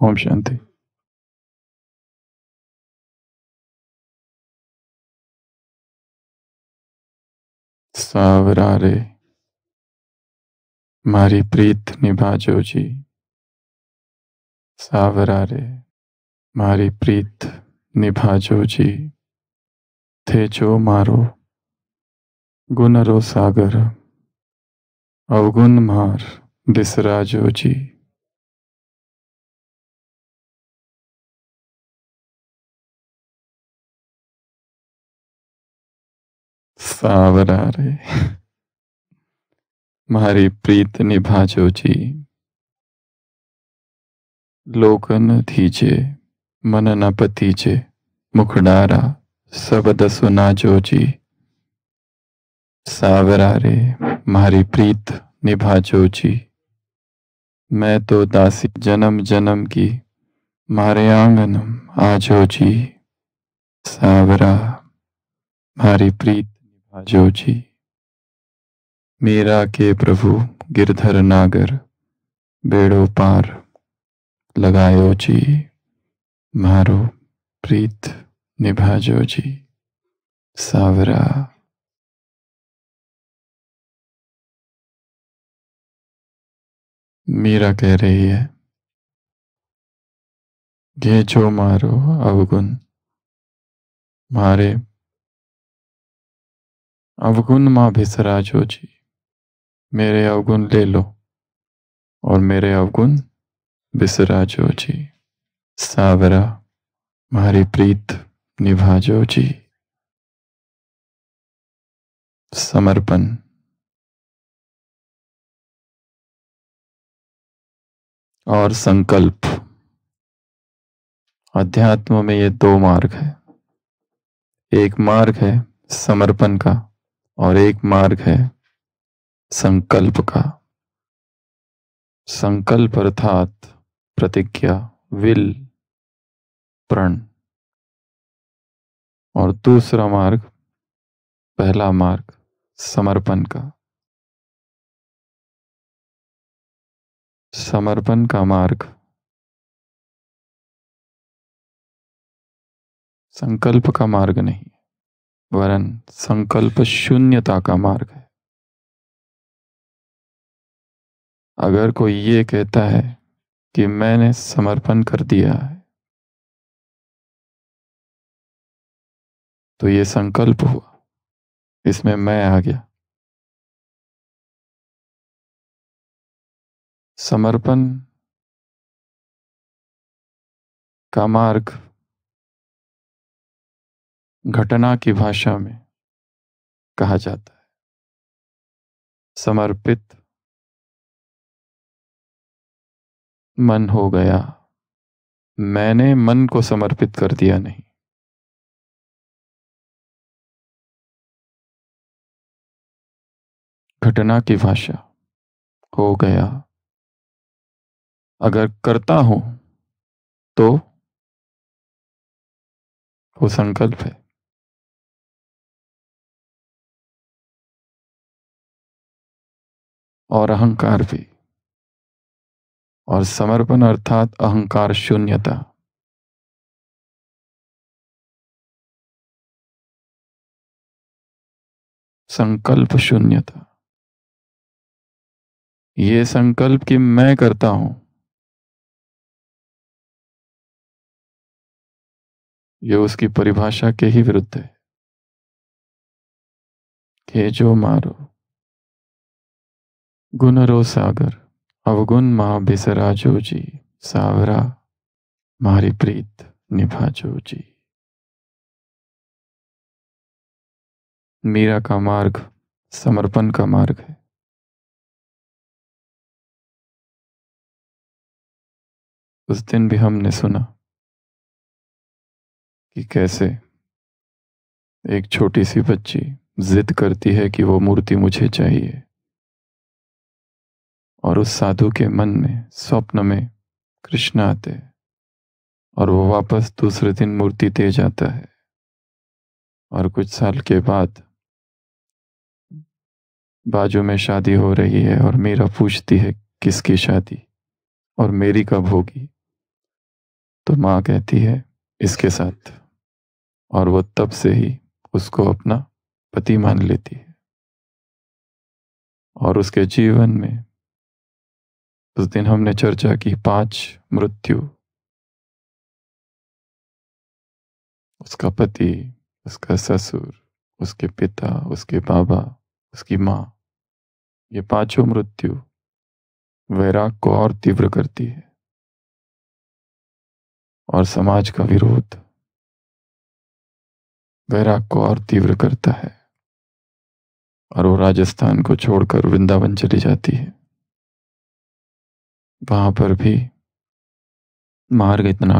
ओम शांति। सावरा रे मारी प्रीत निभाजो जी। सावरा रे मारी प्रीत निभाजो जी। थे जो मारो गुनरो सागर, अवगुण मार बिसराजो जी। सावरा रे मारी प्रीत निभाजो जी। लोकन धीजे मन न पतीजे, मुखडारा शब्द सुनाजो जी। सावरा रे मारी प्रीत निभाजो जी। मैं तो दासी जन्म जन्म की, मारे आंगनम आजो जी। सावरा मारी प्रीत निभाजो जी। मीरा के प्रभु गिरधर नागर, बेड़ो पार लगायो जी। मारो प्रीत निभाजो जी। सावरा। मीरा कह रही है, ये जो मारो अवगुण मारे, अवगुण माँ बिसराजो जी। मेरे अवगुण ले लो और मेरे अवगुण बिसराजो जी। सावरा मारी प्रीत निभाजो जी। समर्पण। और संकल्प। अध्यात्म में ये दो मार्ग है। एक मार्ग है समर्पण का और एक मार्ग है संकल्प का। संकल्प अर्थात प्रतिज्ञा, विल, प्रण। और दूसरा मार्ग, पहला मार्ग समर्पण का। समर्पण का मार्ग संकल्प का मार्ग नहीं, वरन संकल्प शून्यता का मार्ग है। अगर कोई ये कहता है कि मैंने समर्पण कर दिया है, तो ये संकल्प हुआ, इसमें मैं आ गया। समर्पण का मार्ग घटना की भाषा में कहा जाता है समर्पित मन हो गया। मैंने मन को समर्पित कर दिया नहीं। घटना की भाषा हो गया। अगर करता हूं तो वो संकल्प है। और अहंकार भी। और समर्पण अर्थात अहंकार शून्यता। संकल्प शून्यता। ये संकल्प कि मैं करता हूं, ये उसकी परिभाषा के ही विरुद्ध है। कि जो मारो गुनरो सागर, अवगुण मां बिसराजो जी। सावरा मारी प्रीत निभाजो जी। मीरा का मार्ग समर्पण का मार्ग है। उस दिन भी हमने सुना कि कैसे एक छोटी सी बच्ची जिद करती है कि वो मूर्ति मुझे चाहिए, और उस साधु के मन में स्वप्न में कृष्ण आते हैं और वो वापस दूसरे दिन मूर्ति दे जाता है। और कुछ साल के बाद बाजू में शादी हो रही है और मीरा पूछती है किसकी शादी और मेरी कब होगी। तो माँ कहती है इसके साथ, और वो तब से ही उसको अपना पति मान लेती है। और उसके जीवन में उस दिन हमने चर्चा की 5 मृत्यु, उसका पति, उसका ससुर, उसके पिता, उसके बाबा, उसकी माँ, ये 5 मृत्यु वैराग को और तीव्र करती है। और समाज का विरोध वैराग को और तीव्र करता है, और वो राजस्थान को छोड़कर वृंदावन चली जाती है। वहां पर भी मार्ग इतना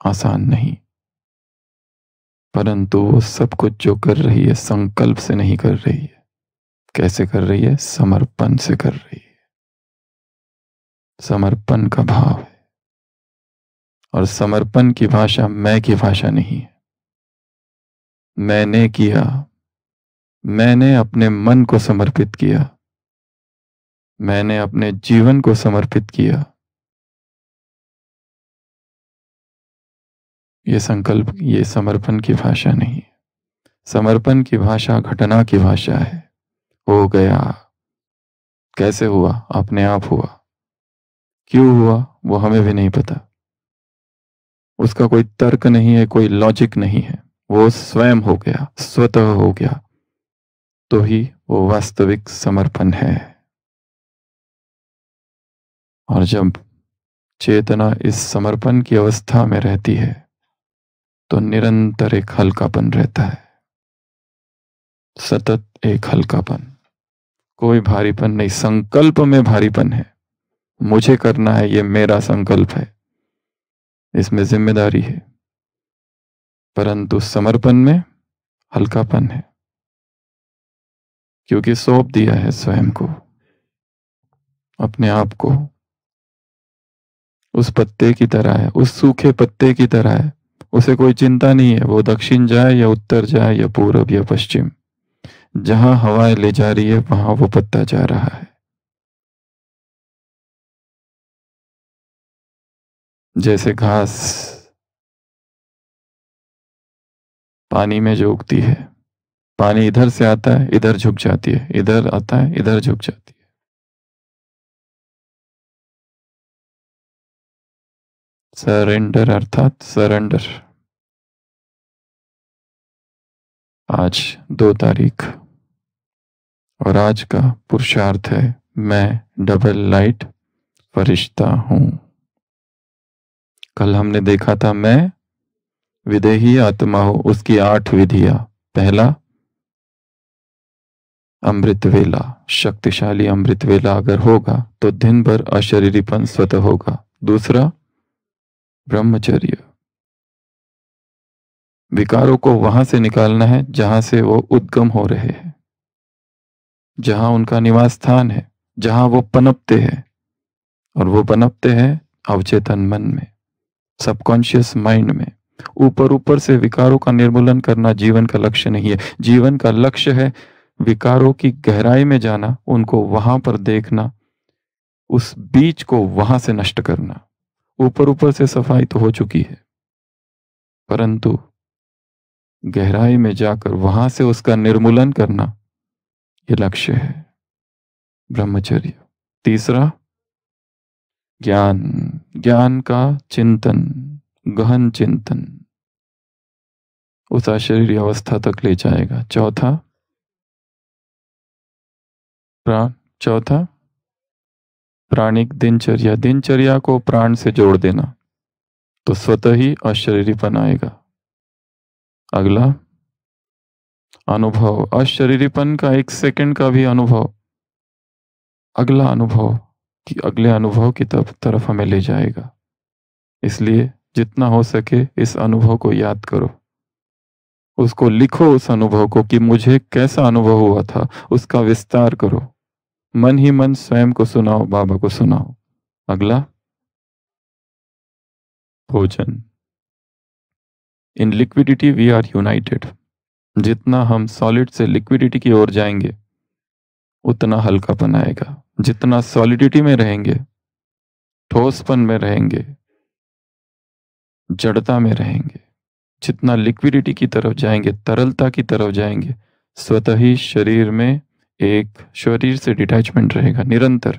आसान नहीं, परंतु वो सब कुछ जो कर रही है संकल्प से नहीं कर रही है। कैसे कर रही है? समर्पण से कर रही है। समर्पण का भाव है, और समर्पण की भाषा मैं की भाषा नहीं है। मैंने किया, मैंने अपने मन को समर्पित किया, मैंने अपने जीवन को समर्पित किया। ये संकल्प, ये समर्पण की भाषा नहीं है। समर्पण की भाषा घटना की भाषा है। हो गया। कैसे हुआ? अपने आप हुआ। क्यों हुआ वो हमें भी नहीं पता। उसका कोई तर्क नहीं है, कोई लॉजिक नहीं है। वो स्वयं हो गया, स्वतः हो गया, तो ही वो वास्तविक समर्पण है। और जब चेतना इस समर्पण की अवस्था में रहती है तो निरंतर एक हल्कापन रहता है, सतत एक हल्कापन, कोई भारीपन नहीं। संकल्प में भारीपन है, मुझे करना है, ये मेरा संकल्प है, इसमें जिम्मेदारी है। परंतु समर्पण में हल्कापन है, क्योंकि सौंप दिया है स्वयं को, अपने आप को। उस पत्ते की तरह है, उस सूखे पत्ते की तरह है। उसे कोई चिंता नहीं है, वो दक्षिण जाए या उत्तर जाए या पूरब या पश्चिम, जहां हवाएं ले जा रही है वहां वो पत्ता जा रहा है। जैसे घास पानी में जो उगती है, पानी इधर से आता है इधर झुक जाती है, इधर आता है इधर झुक जाती है। सरेंडर अर्थात सरेंडर। आज 2 तारीख, और आज का पुरुषार्थ है मैं डबल लाइट फरिश्ता हूं। कल हमने देखा था मैं विदेही आत्मा हूं, उसकी 8 विधियां। पहला, अमृत वेला, शक्तिशाली अमृत वेला अगर होगा तो दिन भर अशरीरीपन स्वतः होगा। दूसरा, ब्रह्मचर्य, विकारों को वहां से निकालना है जहां से वो उद्गम हो रहे हैं, जहां उनका निवास स्थान है, जहां वो पनपते हैं। और वो पनपते हैं अवचेतन मन में, सबकॉन्शियस माइंड में। ऊपर ऊपर से विकारों का निर्मूलन करना जीवन का लक्ष्य नहीं है। जीवन का लक्ष्य है विकारों की गहराई में जाना, उनको वहां पर देखना, उस बीज को वहां से नष्ट करना। ऊपर ऊपर से सफाई तो हो चुकी है, परंतु गहराई में जाकर वहां से उसका निर्मूलन करना, ये लक्ष्य है ब्रह्मचर्य। तीसरा, ज्ञान, ज्ञान का चिंतन, गहन चिंतन, उस अशरीरी अवस्था तक ले जाएगा। चौथा, चौथा, प्राणिक दिनचर्या, दिनचर्या को प्राण से जोड़ देना, तो स्वतः ही अशरीरीपन आएगा। अगला, अनुभव, अशरीरीपन का 1 सेकंड का भी अनुभव अगला अनुभव कि अगले अनुभव की तरफ हमें ले जाएगा। इसलिए जितना हो सके इस अनुभव को याद करो, उसको लिखो, उस अनुभव को कि मुझे कैसा अनुभव हुआ था, उसका विस्तार करो। मन ही मन स्वयं को सुनाओ, बाबा को सुनाओ। अगला, भोजन। In liquidity we are united. जितना हम सॉलिड से लिक्विडिटी की ओर जाएंगे उतना हल्कापन आएगा। जितना सॉलिडिटी में रहेंगे, ठोसपन में रहेंगे, जड़ता में रहेंगे, जितना लिक्विडिटी की तरफ जाएंगे, तरलता की तरफ जाएंगे, स्वतः ही शरीर में एक शरीर से डिटैचमेंट रहेगा निरंतर।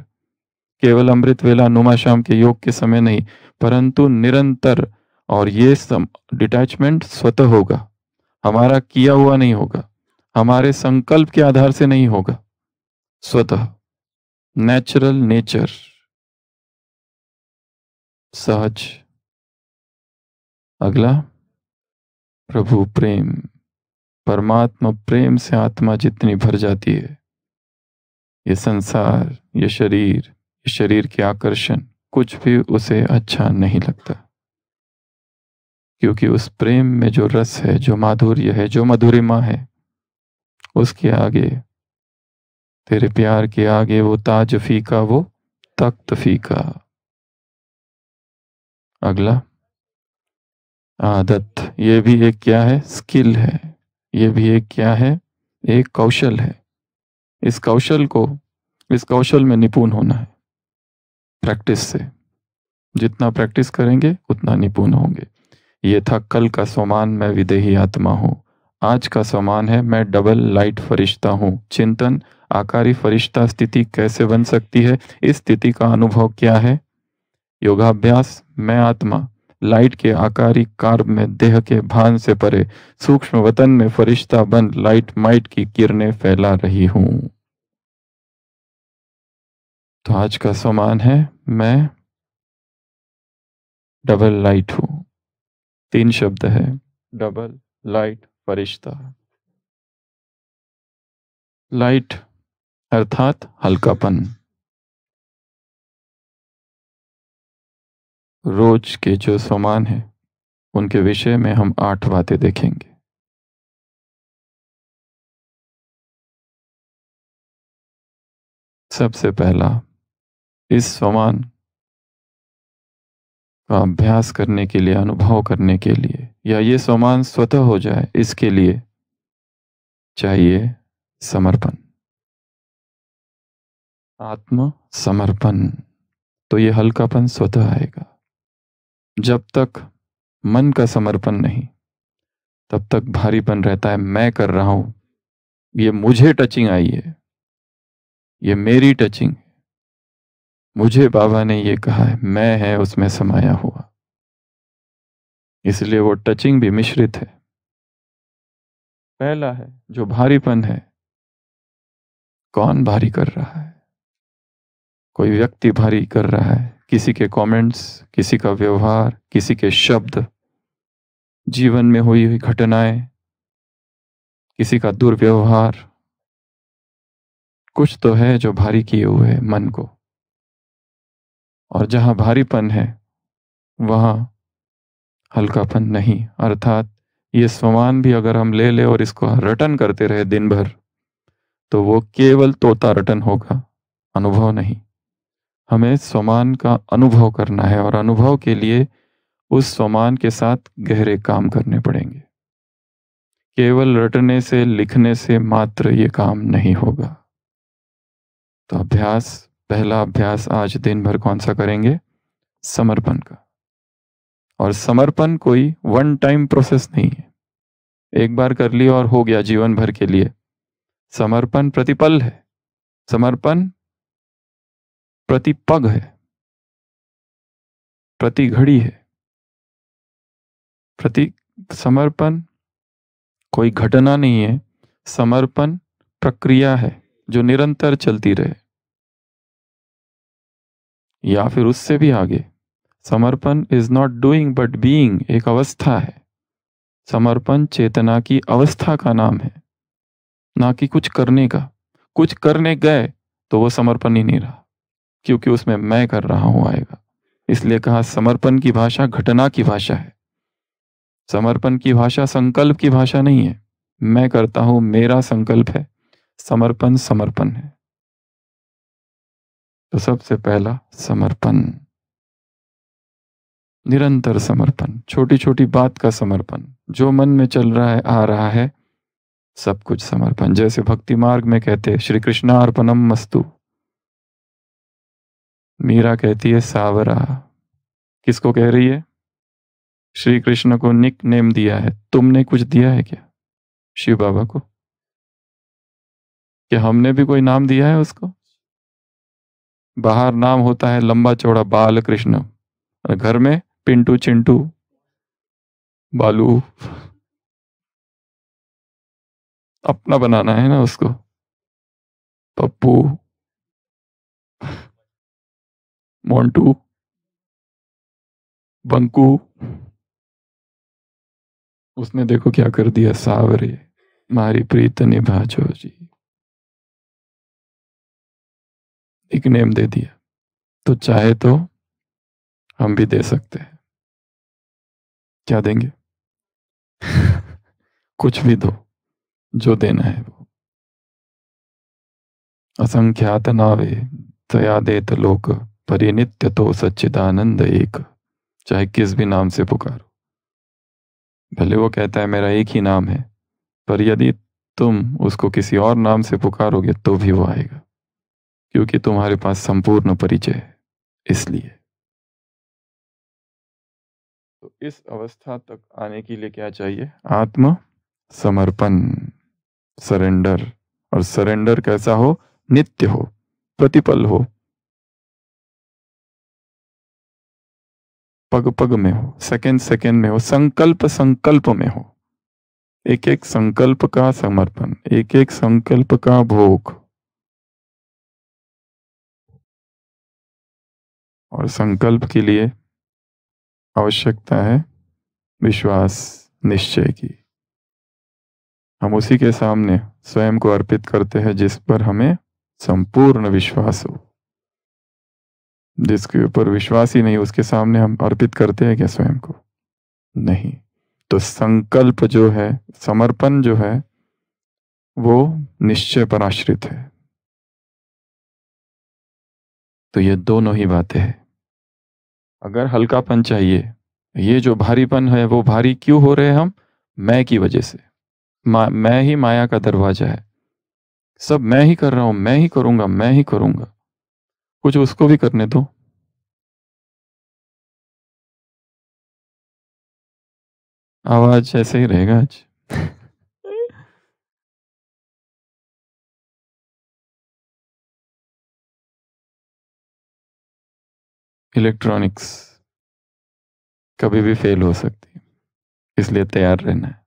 केवल अमृत वेला नुमा शाम के योग के समय नहीं, परंतु निरंतर। और ये डिटैचमेंट स्वतः होगा, हमारा किया हुआ नहीं होगा, हमारे संकल्प के आधार से नहीं होगा, स्वतः नेचुरल नेचर, सहज। अगला, प्रभु प्रेम। परमात्मा प्रेम से आत्मा जितनी भर जाती है, ये संसार, ये शरीर के आकर्षण कुछ भी उसे अच्छा नहीं लगता, क्योंकि उस प्रेम में जो रस है, जो माधुर्य है, जो मधुरिमा है, उसके आगे, तेरे प्यार के आगे वो ताज फीका, वो तख्त फीका। अगला, आदत। ये भी एक क्या है? स्किल है। ये भी एक क्या है? एक कौशल है। इस कौशल में निपुण होना है प्रैक्टिस से। जितना प्रैक्टिस करेंगे उतना निपुण होंगे। ये था कल का स्वमान, मैं विदेही आत्मा हूं। आज का स्वमान है, मैं डबल लाइट फरिश्ता हूं। चिंतन, आकारी फरिश्ता स्थिति कैसे बन सकती है? इस स्थिति का अनुभव क्या है? योगाभ्यास। मैं आत्मा लाइट के आकारी कार्ब में देह के भान से परे सूक्ष्म वतन में फरिश्ता बन लाइट माइट की किरणें फैला रही हूं। तो आज का सम्मान है, मैं डबल लाइट हूं। 3 शब्द है, डबल लाइट फरिश्ता। लाइट अर्थात हल्कापन। रोज के जो सम्मान है उनके विषय में हम 8 बातें देखेंगे। सबसे पहला, इस सम्मान का अभ्यास करने के लिए, अनुभव करने के लिए, या ये सम्मान स्वतः हो जाए, इसके लिए चाहिए समर्पण, आत्म समर्पण। तो ये हल्कापन स्वतः आएगा। जब तक मन का समर्पण नहीं, तब तक भारीपन रहता है। मैं कर रहा हूं, ये मुझे टचिंग आई है, ये मेरी टचिंग, मुझे बाबा ने ये कहा है, मैं है उसमें समाया हुआ, इसलिए वो टचिंग भी मिश्रित है। पहला है जो भारीपन है, कौन भारी कर रहा है? कोई व्यक्ति भारी कर रहा है, किसी के कमेंट्स, किसी का व्यवहार, किसी के शब्द, जीवन में हुई हुई घटनाएं, किसी का दुर्व्यवहार, कुछ तो है जो भारी किए हुए है मन को। और जहां भारीपन है वहां हल्कापन नहीं। अर्थात ये स्वमान भी अगर हम ले ले और इसको रटन करते रहे दिन भर, तो वो केवल तोता रटन होगा, अनुभव नहीं। हमें स्वमान का अनुभव करना है, और अनुभव के लिए उस स्वमान के साथ गहरे काम करने पड़ेंगे। केवल रटने से, लिखने से मात्र ये काम नहीं होगा। तो अभ्यास, पहला अभ्यास आज दिन भर कौन सा करेंगे? समर्पण का। और समर्पण कोई वन टाइम प्रोसेस नहीं है, एक बार कर लिया और हो गया जीवन भर के लिए। समर्पण प्रतिपल है, समर्पण प्रतिपग है, प्रति घड़ी है। समर्पण कोई घटना नहीं है, समर्पण प्रक्रिया है जो निरंतर चलती रहे। या फिर उससे भी आगे, समर्पण is not doing but being, एक अवस्था है। समर्पण चेतना की अवस्था का नाम है, ना कि कुछ करने का। कुछ करने गए तो वो समर्पण ही नहीं रहा, क्योंकि उसमें मैं कर रहा हूं आएगा। इसलिए कहा समर्पण की भाषा घटना की भाषा है। समर्पण की भाषा संकल्प की भाषा नहीं है। मैं करता हूं, मेरा संकल्प है। समर्पण समर्पण है। तो सबसे पहला समर्पण, निरंतर समर्पण, छोटी छोटी बात का समर्पण, जो मन में चल रहा है, आ रहा है, सब कुछ समर्पण। जैसे भक्ति मार्ग में कहते हैं श्री कृष्णार्पणम मस्तु, मीरा कहती है सावरा। किसको कह रही है? श्री कृष्ण को निक नेम दिया है, तुमने कुछ दिया है क्या शिव बाबा को? क्या हमने भी कोई नाम दिया है उसको? बाहर नाम होता है लंबा चौड़ा बाल कृष्ण, और घर में पिंटू चिंटू बालू। अपना बनाना है ना उसको, पप्पू मोंटू बंकू। उसने देखो क्या कर दिया, सावरे मारी प्रीत निभाजो जी, एक नेम दे दिया। तो चाहे तो हम भी दे सकते हैं। क्या देंगे? कुछ भी दो, जो देना है वो। असंख्यात नावे तया देत लोक, परिनित्य तो सच्चिदानंद एक। चाहे किस भी नाम से पुकारो, भले वो कहता है मेरा एक ही नाम है, पर यदि तुम उसको किसी और नाम से पुकारोगे तो भी वो आएगा, क्योंकि तुम्हारे पास संपूर्ण परिचय है। इसलिए तो इस अवस्था तक आने के लिए क्या चाहिए? आत्म समर्पण, सरेंडर। और सरेंडर कैसा हो? नित्य हो, प्रतिपल हो, पग पग में हो, सेकंड सेकंड में हो, संकल्प संकल्प में हो। एक एक संकल्प का समर्पण, एक एक संकल्प का भोग। और संकल्प के लिए आवश्यकता है विश्वास, निश्चय की। हम उसी के सामने स्वयं को अर्पित करते हैं जिस पर हमें संपूर्ण विश्वास हो। जिसके ऊपर विश्वास ही नहीं, उसके सामने हम अर्पित करते हैं क्या स्वयं को? नहीं। तो संकल्प जो है, समर्पण जो है, वो निश्चय पर आश्रित है। तो ये दोनों ही बातें हैं। अगर हल्कापन चाहिए, ये जो भारीपन है वो भारी क्यों हो रहे हैं हम? मैं की वजह से। मैं ही माया का दरवाजा है, सब मैं ही कर रहा हूं, मैं ही करूंगा, मैं ही करूंगा। कुछ उसको भी करने दो। आवाज ऐसे ही रहेगा आज। इलेक्ट्रॉनिक्स कभी भी फेल हो सकती है, इसलिए तैयार रहना है।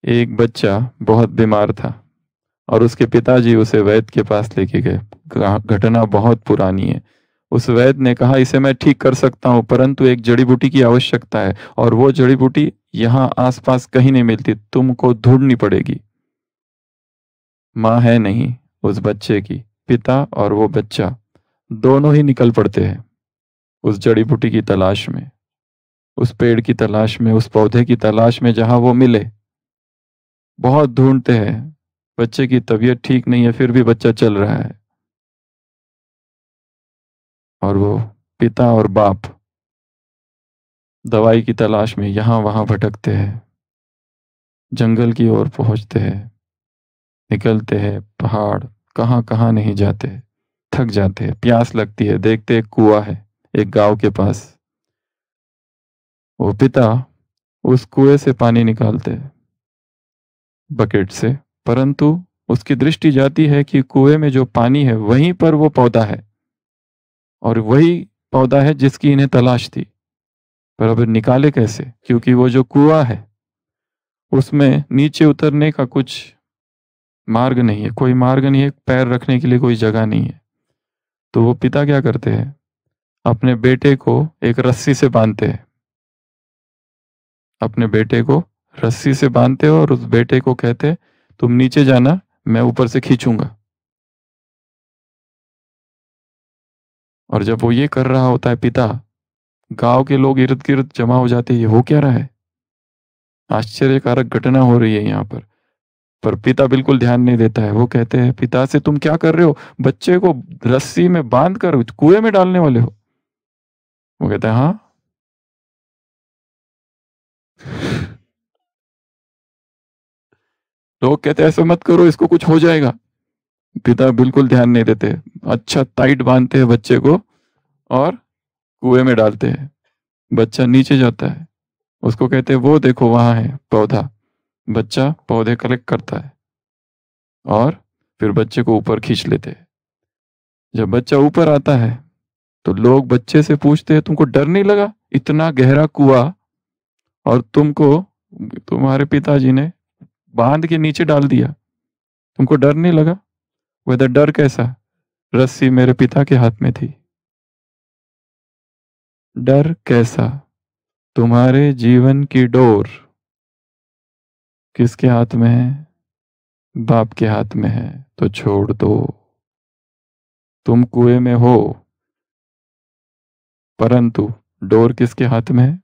एक बच्चा बहुत बीमार था और उसके पिताजी उसे वैद्य के पास लेके गए। घटना बहुत पुरानी है। उस वैद्य ने कहा इसे मैं ठीक कर सकता हूं, परंतु एक जड़ी बूटी की आवश्यकता है, और वो जड़ी बूटी यहां आसपास कहीं नहीं मिलती, तुमको ढूंढनी पड़ेगी। माँ है नहीं उस बच्चे की, पिता और वो बच्चा दोनों ही निकल पड़ते हैं उस जड़ी बूटी की तलाश में, उस पेड़ की तलाश में, उस पौधे की तलाश में जहां वो मिले। बहुत ढूंढते हैं, बच्चे की तबीयत ठीक नहीं है फिर भी बच्चा चल रहा है। और वो पिता और बाप दवाई की तलाश में यहां वहां भटकते हैं, जंगल की ओर पहुंचते हैं, निकलते हैं, पहाड़ कहां कहां नहीं जाते, थक जाते हैं, प्यास लगती है, देखते एक कुआं है एक गांव के पास। वो पिता उस कुएं से पानी निकालते हैं बकेट से, परंतु उसकी दृष्टि जाती है कि कुएं में जो पानी है वहीं पर वो पौधा है, और वही पौधा है जिसकी इन्हें तलाश थी। पर अब निकाले कैसे? क्योंकि वो जो कुआं है उसमें नीचे उतरने का कुछ मार्ग नहीं है, कोई मार्ग नहीं है, पैर रखने के लिए कोई जगह नहीं है। तो वो पिता क्या करते हैं, अपने बेटे को एक रस्सी से बांधते हैं, अपने बेटे को रस्सी से बांधते हो और उस बेटे को कहते तुम नीचे जाना, मैं ऊपर से खींचूंगा। और जब वो ये कर रहा होता है पिता, गांव के लोग इर्द गिर्द जमा हो जाते हैं, ये हो क्या रहा है, आश्चर्यकारक घटना हो रही है यहाँ पर पिता बिल्कुल ध्यान नहीं देता है। वो कहते हैं पिता से तुम क्या कर रहे हो, बच्चे को रस्सी में बांध कर कुएं में डालने वाले हो? वो कहता है हाँ। लोग कहते हैं ऐसा मत करो, इसको कुछ हो जाएगा। पिता बिल्कुल ध्यान नहीं देते, अच्छा टाइट बांधते हैं बच्चे को और कुएं में डालते हैं। बच्चा नीचे जाता है, उसको कहते हैं वो देखो वहां है पौधा। बच्चा पौधे कलेक्ट करता है और फिर बच्चे को ऊपर खींच लेते हैं। जब बच्चा ऊपर आता है तो लोग बच्चे से पूछते हैं, तुमको डर नहीं लगा, इतना गहरा कुआं और तुमको तुम्हारे पिताजी ने बांध के नीचे डाल दिया, तुमको डर नहीं लगा? वह डर कैसा, रस्सी मेरे पिता के हाथ में थी। डर कैसा, तुम्हारे जीवन की डोर किसके हाथ में है? बाप के हाथ में है, तो छोड़ दो। तुम कुएं में हो, परंतु डोर किसके हाथ में है?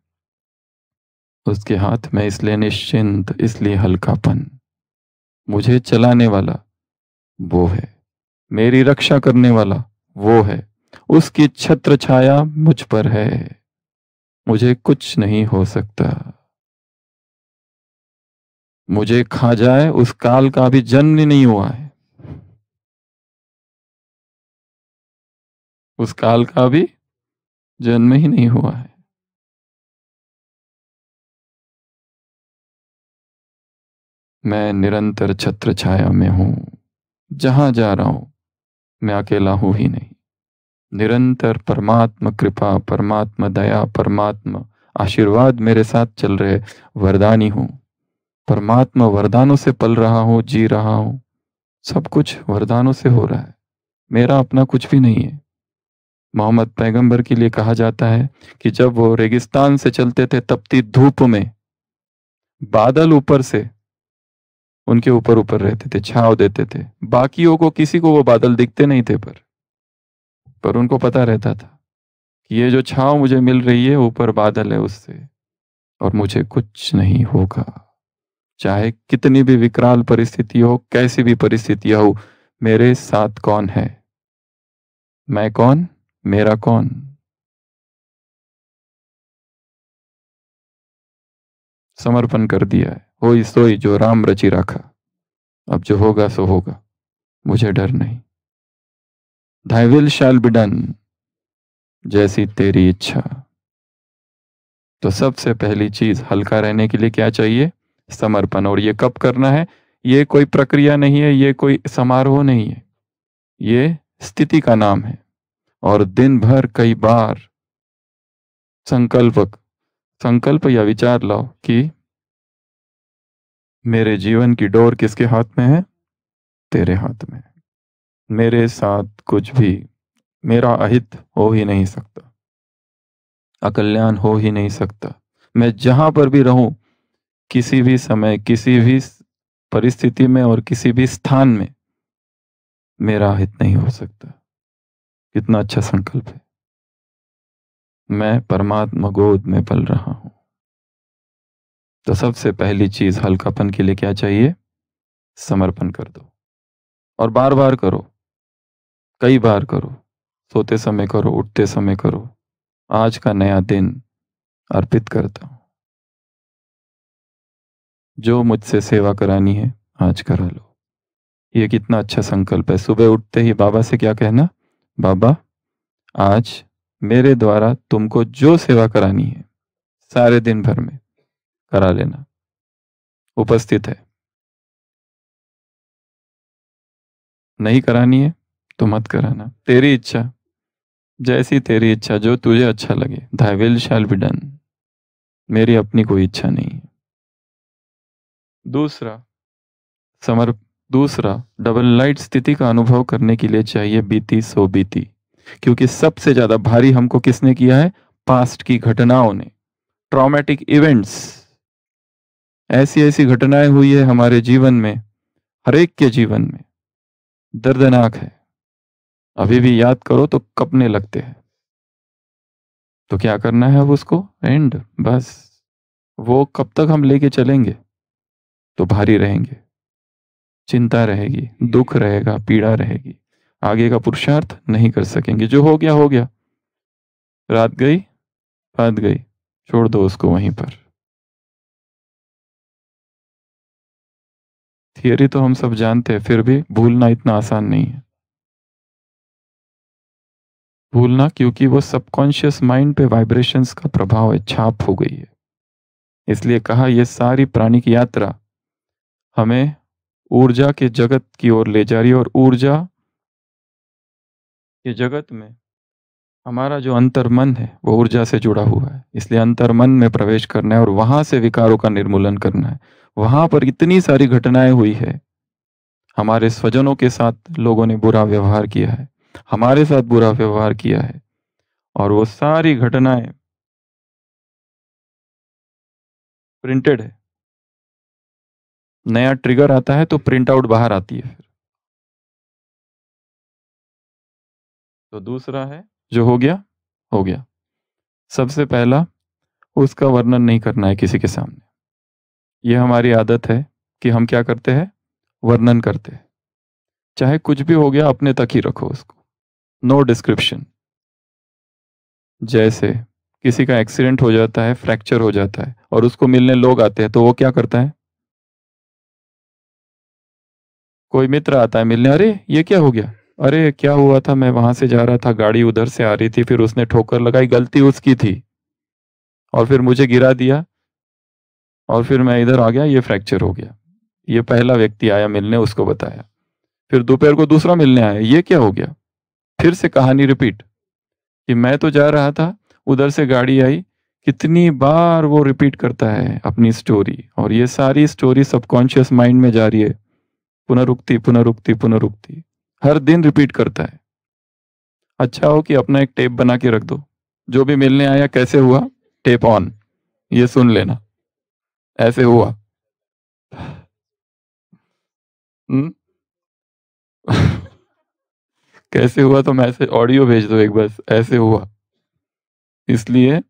उसके हाथ में, इसलिए निश्चिंत, इसलिए हल्कापन। मुझे चलाने वाला वो है, मेरी रक्षा करने वाला वो है, उसकी छत्र छाया मुझ पर है, मुझे कुछ नहीं हो सकता। मुझे खा जाए उस काल का भी जन्म ही नहीं हुआ है, उस काल का भी जन्म ही नहीं हुआ है। मैं निरंतर छत्र छाया में हूं, जहां जा रहा हूं मैं अकेला हूं ही नहीं। निरंतर परमात्मा कृपा, परमात्मा दया, परमात्मा आशीर्वाद मेरे साथ चल रहे। वरदानी हूं, परमात्मा वरदानों से पल रहा हूं, जी रहा हूं। सब कुछ वरदानों से हो रहा है, मेरा अपना कुछ भी नहीं है। मोहम्मद पैगंबर के लिए कहा जाता है कि जब वो रेगिस्तान से चलते थे तपती धूप में, बादल ऊपर से उनके ऊपर ऊपर रहते थे, छाव देते थे। बाकियों को किसी को वो बादल दिखते नहीं थे, पर उनको पता रहता था कि ये जो छाव मुझे मिल रही है ऊपर बादल है उससे, और मुझे कुछ नहीं होगा। चाहे कितनी भी विकराल परिस्थिति हो, कैसी भी परिस्थितियां हो, मेरे साथ कौन है? मैं कौन, मेरा कौन? समर्पण कर दिया है, होई सोई जो राम रचि राखा। अब जो होगा सो होगा, मुझे डर नहीं। thy will shall be done, जैसी तेरी इच्छा। तो सबसे पहली चीज हल्का रहने के लिए क्या चाहिए? समर्पण। और ये कब करना है? ये कोई प्रक्रिया नहीं है, ये कोई समारोह नहीं है, ये स्थिति का नाम है। और दिन भर कई बार संकल्प संकल्प या विचार लाओ कि मेरे जीवन की डोर किसके हाथ में है? तेरे हाथ में। मेरे साथ कुछ भी, मेरा अहित हो ही नहीं सकता, अकल्याण हो ही नहीं सकता। मैं जहां पर भी रहूं, किसी भी समय, किसी भी परिस्थिति में और किसी भी स्थान में मेरा हित नहीं हो सकता। कितना अच्छा संकल्प है। मैं परमात्मा गोद में पल रहा हूं। तो सबसे पहली चीज हल्कापन के लिए क्या चाहिए? समर्पण कर दो। और बार बार करो, कई बार करो। सोते समय करो, उठते समय करो। आज का नया दिन अर्पित करता हूं, जो मुझसे सेवा करानी है आज करा लो। ये कितना अच्छा संकल्प है। सुबह उठते ही बाबा से क्या कहना? बाबा, आज मेरे द्वारा तुमको जो सेवा करानी है सारे दिन भर में करा लेना, उपस्थित है। नहीं करानी है तो मत कराना, तेरी इच्छा, जैसी तेरी इच्छा, जो तुझे अच्छा लगे। thy will shall be done, मेरी अपनी कोई इच्छा नहीं है। दूसरा समर्प दूसरा, डबल लाइट स्थिति का अनुभव करने के लिए चाहिए बीती सो बीती। क्योंकि सबसे ज्यादा भारी हमको किसने किया है? पास्ट की घटनाओं ने, ट्रॉमेटिक इवेंट्स। ऐसी ऐसी घटनाएं हुई है हमारे जीवन में, हर एक के जीवन में, दर्दनाक है। अभी भी याद करो तो कपने लगते हैं। तो क्या करना है अब उसको? एंड, बस। वो कब तक हम लेके चलेंगे? तो भारी रहेंगे, चिंता रहेगी, दुख रहेगा, पीड़ा रहेगी, आगे का पुरुषार्थ नहीं कर सकेंगे। जो हो गया हो गया, रात गई बात गई, छोड़ दो उसको वहीं पर। थियरी तो हम सब जानते हैं, फिर भी भूलना इतना आसान नहीं है। भूलना क्योंकि वो सबकॉन्शियस माइंड पे वाइब्रेशंस का प्रभाव है, छाप हो गई है। इसलिए कहा ये सारी प्राणिक यात्रा हमें ऊर्जा के जगत की ओर ले जा रही है, और ऊर्जा के जगत में हमारा जो अंतर मन है वो ऊर्जा से जुड़ा हुआ है। इसलिए अंतर मन में प्रवेश करना है और वहां से विकारों का निर्मूलन करना है। वहां पर इतनी सारी घटनाएं हुई है, हमारे स्वजनों के साथ लोगों ने बुरा व्यवहार किया है, हमारे साथ बुरा व्यवहार किया है, और वो सारी घटनाएं प्रिंटेड है। नया ट्रिगर आता है तो प्रिंट आउट बाहर आती है। फिर तो दूसरा है, जो हो गया हो गया। सबसे पहला, उसका वर्णन नहीं करना है किसी के सामने। यह हमारी आदत है कि हम क्या करते हैं, वर्णन करते हैं। चाहे कुछ भी हो गया अपने तक ही रखो उसको, नो डिस्क्रिप्शन। जैसे किसी का एक्सीडेंट हो जाता है, फ्रैक्चर हो जाता है, और उसको मिलने लोग आते हैं, तो वो क्या करता है, कोई मित्र आता है मिलने, अरे ये क्या हो गया, अरे क्या हुआ था, मैं वहां से जा रहा था, गाड़ी उधर से आ रही थी, फिर उसने ठोकर लगाई, गलती उसकी थी, और फिर मुझे गिरा दिया, और फिर मैं इधर आ गया, ये फ्रैक्चर हो गया। ये पहला व्यक्ति आया मिलने, उसको बताया। फिर दोपहर को दूसरा मिलने आया, ये क्या हो गया, फिर से कहानी रिपीट कि मैं तो जा रहा था, उधर से गाड़ी आई। कितनी बार वो रिपीट करता है अपनी स्टोरी, और ये सारी स्टोरी सबकॉन्शियस माइंड में जा रही है, पुनरुक्ति पुनरुक्ति पुनरुक्ति, हर दिन रिपीट करता है। अच्छा हो कि अपना एक टेप बना के रख दो, जो भी मिलने आया कैसे हुआ, टेप ऑन, ये सुन लेना, ऐसे हुआ। हम्म? कैसे हुआ तो मैसेज ऑडियो भेज दो एक, बस ऐसे हुआ। इसलिए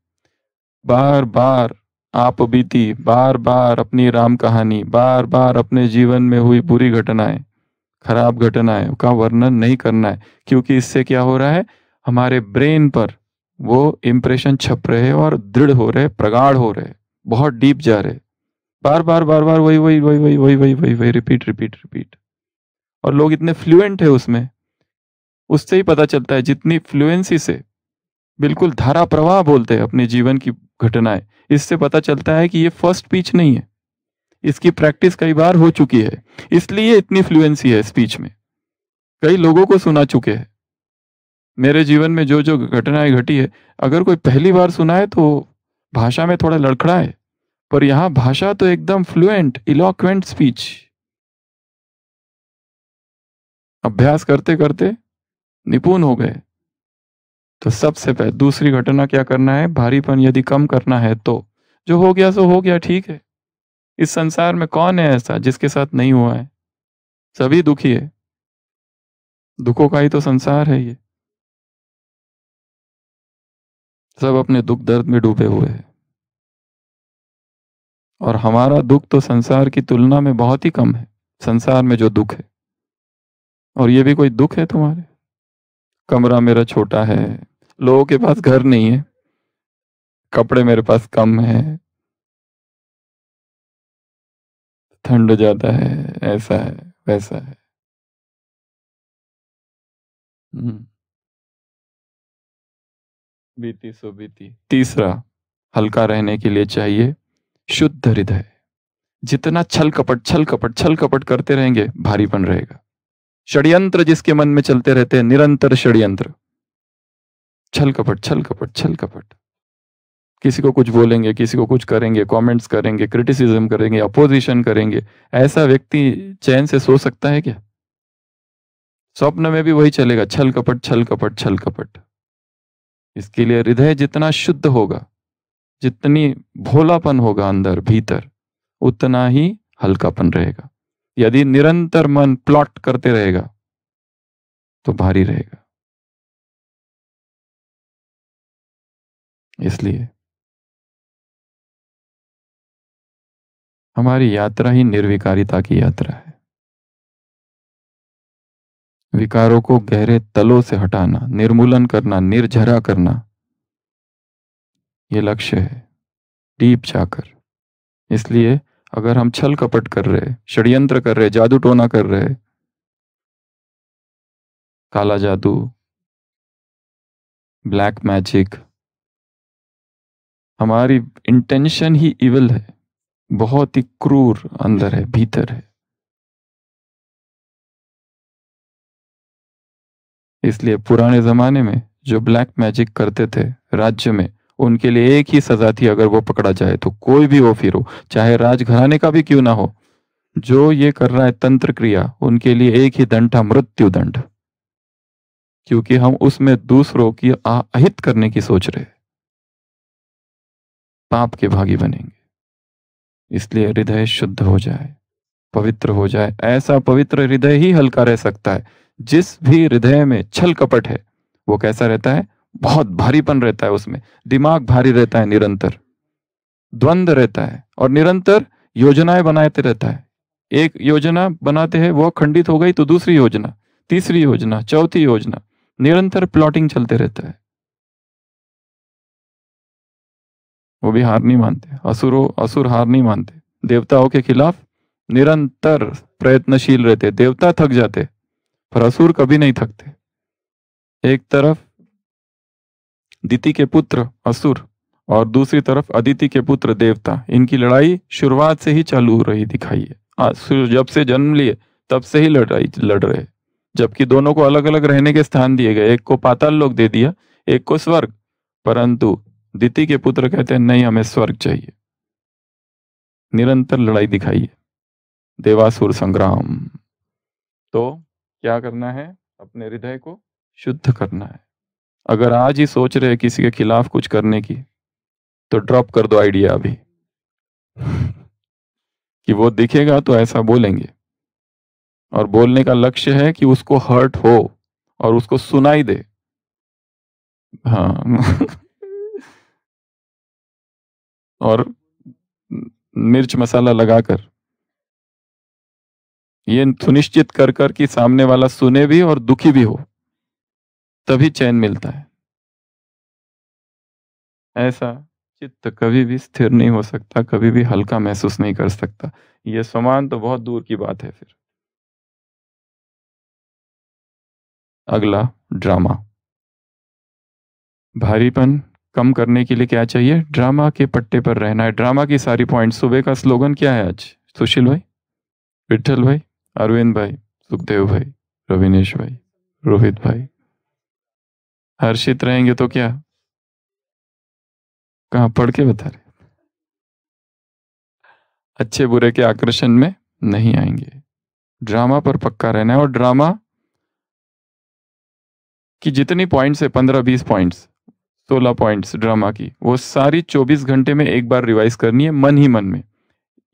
बार बार आप बीती, बार बार अपनी राम कहानी, बार बार अपने जीवन में हुई बुरी घटनाएं, खराब घटनाएं का वर्णन नहीं करना है, क्योंकि इससे क्या हो रहा है, हमारे ब्रेन पर वो इम्प्रेशन छप रहे और दृढ़ हो रहे, प्रगाढ़ हो रहे, बहुत डीप जा रहे। बार बार वही वही वही वही वही वही वही वही रिपीट रिपीट रिपीट। और लोग इतने फ्लुएंट है उसमें, उससे ही पता चलता है, जितनी फ्लुएंसी से बिल्कुल धारा प्रवाह बोलते हैं अपने जीवन की घटनाएं, इससे पता चलता है कि ये फर्स्ट स्पीच नहीं है, इसकी प्रैक्टिस कई बार हो चुकी है, इसलिए इतनी फ्लुएंसी है स्पीच में। कई लोगों को सुना चुके हैं मेरे जीवन में, जो जो घटनाएं घटी है, अगर कोई पहली बार सुना है तो भाषा में थोड़ा लड़खड़ा है, पर यहां भाषा तो एकदम फ्लुएंट, इलोक्वेंट स्पीच। अभ्यास करते करते निपुण हो गए। तो सबसे पहले दूसरी घटना क्या करना है, भारीपन यदि कम करना है तो जो हो गया सो हो गया, ठीक है। इस संसार में कौन है ऐसा जिसके साथ नहीं हुआ है, सभी दुखी है, दुखों का ही तो संसार है ये, सब अपने दुख दर्द में डूबे हुए हैं। और हमारा दुख तो संसार की तुलना में बहुत ही कम है, संसार में जो दुख है। और ये भी कोई दुख है तुम्हारे, कमरा मेरा छोटा है, लोगों के पास घर नहीं है, कपड़े मेरे पास कम है, ठंड ज्यादा है, ऐसा है वैसा है। हम्म, बीती सो बीती। तीसरा, हल्का रहने के लिए चाहिए शुद्ध हृदय। जितना छल कपट करते रहेंगे, भारीपन रहेगा। षड्यंत्र जिसके मन में चलते रहते हैं, निरंतर षड्यंत्र, छल कपट छल कपट छल कपट, किसी को कुछ बोलेंगे, किसी को कुछ करेंगे, कमेंट्स करेंगे, क्रिटिसिज्म करेंगे, अपोजिशन करेंगे। ऐसा व्यक्ति चैन से सो सकता है क्या? स्वप्न में भी वही चलेगा, छल कपट छल कपट छल कपट। इसके लिए हृदय जितना शुद्ध होगा, जितनी भोलापन होगा अंदर भीतर, उतना ही हल्कापन रहेगा। यदि निरंतर मन प्लॉट करते रहेगा तो भारी रहेगा। इसलिए हमारी यात्रा ही निर्विकारिता की यात्रा है। विकारों को गहरे तलों से हटाना, निर्मूलन करना, निर्झरा करना, ये लक्ष्य है, डीप जाकर। इसलिए अगर हम छल कपट कर रहे, षड्यंत्र कर रहे, जादू टोना कर रहे, काला जादू, ब्लैक मैजिक, हमारी इंटेंशन ही इविल है, बहुत ही क्रूर अंदर है, भीतर है। इसलिए पुराने जमाने में जो ब्लैक मैजिक करते थे राज्य में, उनके लिए एक ही सजा थी, अगर वो पकड़ा जाए तो, कोई भी हो फिर हो, चाहे राजघराने का भी क्यों ना हो, जो ये कर रहा है तंत्र क्रिया, उनके लिए एक ही दंड था, मृत्यु दंड। क्योंकि हम उसमें दूसरों की अहित करने की सोच रहे, पाप के भागी बनेंगे। इसलिए हृदय शुद्ध हो जाए, पवित्र हो जाए। ऐसा पवित्र हृदय ही हल्का रह सकता है। जिस भी हृदय में छल कपट है, वो कैसा रहता है? बहुत भारीपन रहता है, उसमें दिमाग भारी रहता है, निरंतर द्वंद्व रहता है, और निरंतर योजनाएं बनाते रहता है। एक योजना बनाते हैं, वो खंडित हो गई तो दूसरी योजना, तीसरी योजना, चौथी योजना, निरंतर प्लॉटिंग चलते रहता है। वो भी हार नहीं मानते, असुर हार नहीं मानते, देवताओं के खिलाफ निरंतर प्रयत्नशील रहते। देवता थक जाते पर असुर कभी नहीं थकते। एक तरफ दिति के पुत्र असुर और दूसरी तरफ अदिति के पुत्र देवता, इनकी लड़ाई शुरुआत से ही चालू रही दिखाई है। असुर जब से जन्म लिए तब से ही लड़ाई लड़ रहे, जबकि दोनों को अलग अलग रहने के स्थान दिए गए। एक को पाताल लोक दे दिया, एक को स्वर्ग, परंतु दिति के पुत्र कहते हैं नहीं, हमें स्वर्ग चाहिए। निरंतर लड़ाई दिखाई है, देवासुर संग्राम। तो क्या करना है? अपने हृदय को शुद्ध करना है। अगर आज ही सोच रहे किसी के खिलाफ कुछ करने की, तो ड्रॉप कर दो आइडिया अभी कि वो दिखेगा तो ऐसा बोलेंगे, और बोलने का लक्ष्य है कि उसको हर्ट हो और उसको सुनाई दे। हाँ और मिर्च मसाला लगाकर ये सुनिश्चित कर कर कि सामने वाला सुने भी और दुखी भी हो, तभी चैन मिलता है। ऐसा चित्त कभी भी स्थिर नहीं हो सकता, कभी भी हल्का महसूस नहीं कर सकता। ये समान तो बहुत दूर की बात है। फिर अगला, ड्रामा। भारीपन कम करने के लिए क्या चाहिए? ड्रामा के पट्टे पर रहना है। ड्रामा की सारी पॉइंट। सुबह का स्लोगन क्या है आज? सुशील भाई, विठल भाई, अरविंद भाई, सुखदेव भाई, रविनेश भाई, रोहित भाई। हर्षित रहेंगे तो क्या? कहाँ पढ़ के बता रहे? अच्छे बुरे के आकर्षण में नहीं आएंगे। ड्रामा पर पक्का रहना है। और ड्रामा की जितनी पॉइंट्स है, 15-20 पॉइंट्स, 16 पॉइंट्स ड्रामा की, वो सारी 24 घंटे में एक बार रिवाइज करनी है, मन ही मन में।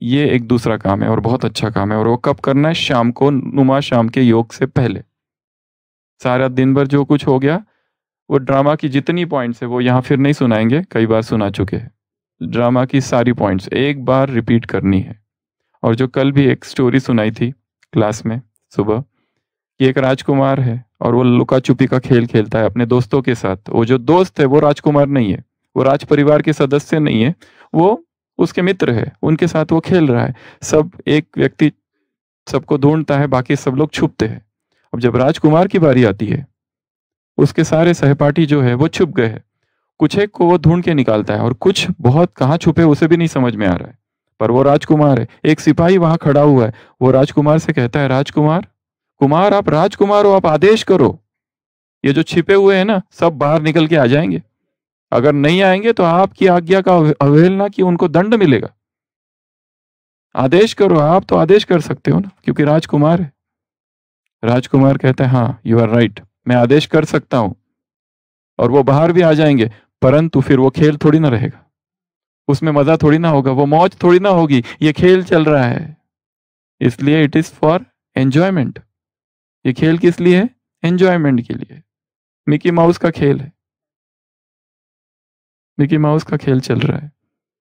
ये एक दूसरा काम है और बहुत अच्छा काम है। और वो कब करना है? शाम को, नुमा शाम के योग से पहले। सारा दिन भर जो कुछ हो गया, वो ड्रामा की जितनी पॉइंट्स है वो यहाँ फिर नहीं सुनाएंगे, कई बार सुना चुके हैं। ड्रामा की सारी पॉइंट्स एक बार रिपीट करनी है। और जो कल भी एक स्टोरी सुनाई थी क्लास में सुबह, कि एक राजकुमार है और वो लुका छुपी का खेल खेलता है अपने दोस्तों के साथ। वो जो दोस्त है वो राजकुमार नहीं है, वो राज परिवार के सदस्य नहीं है, वो उसके मित्र है, उनके साथ वो खेल रहा है। सब एक व्यक्ति सबको ढूंढता है, बाकी सब लोग छुपते हैं। अब जब राजकुमार की बारी आती है, उसके सारे सहपाठी जो है वो छुप गए हैं। कुछ एक को वो ढूंढ के निकालता है और कुछ बहुत कहाँ छुपे उसे भी नहीं समझ में आ रहा है, पर वो राजकुमार है। एक सिपाही वहां खड़ा हुआ है, वो राजकुमार से कहता है, राजकुमार, कुमार आप राजकुमार हो, आप आदेश करो, ये जो छिपे हुए हैं ना सब बाहर निकल के आ जाएंगे। अगर नहीं आएंगे तो आपकी आज्ञा का अवहेलना की उनको दंड मिलेगा। आदेश करो, आप तो आदेश कर सकते हो ना, क्योंकि राजकुमार है। राजकुमार कहता है, हाँ यू आर राइट, मैं आदेश कर सकता हूं, और वो बाहर भी आ जाएंगे, परंतु फिर वो खेल थोड़ी ना रहेगा, उसमें मजा थोड़ी ना होगा, वो मौज थोड़ी ना होगी। ये खेल चल रहा है, इसलिए इट इज फॉर एंजॉयमेंट। ये खेल किस लिए है? एंजॉयमेंट के लिए। मिकी माउस का खेल है, मिकी माउस का खेल चल रहा है,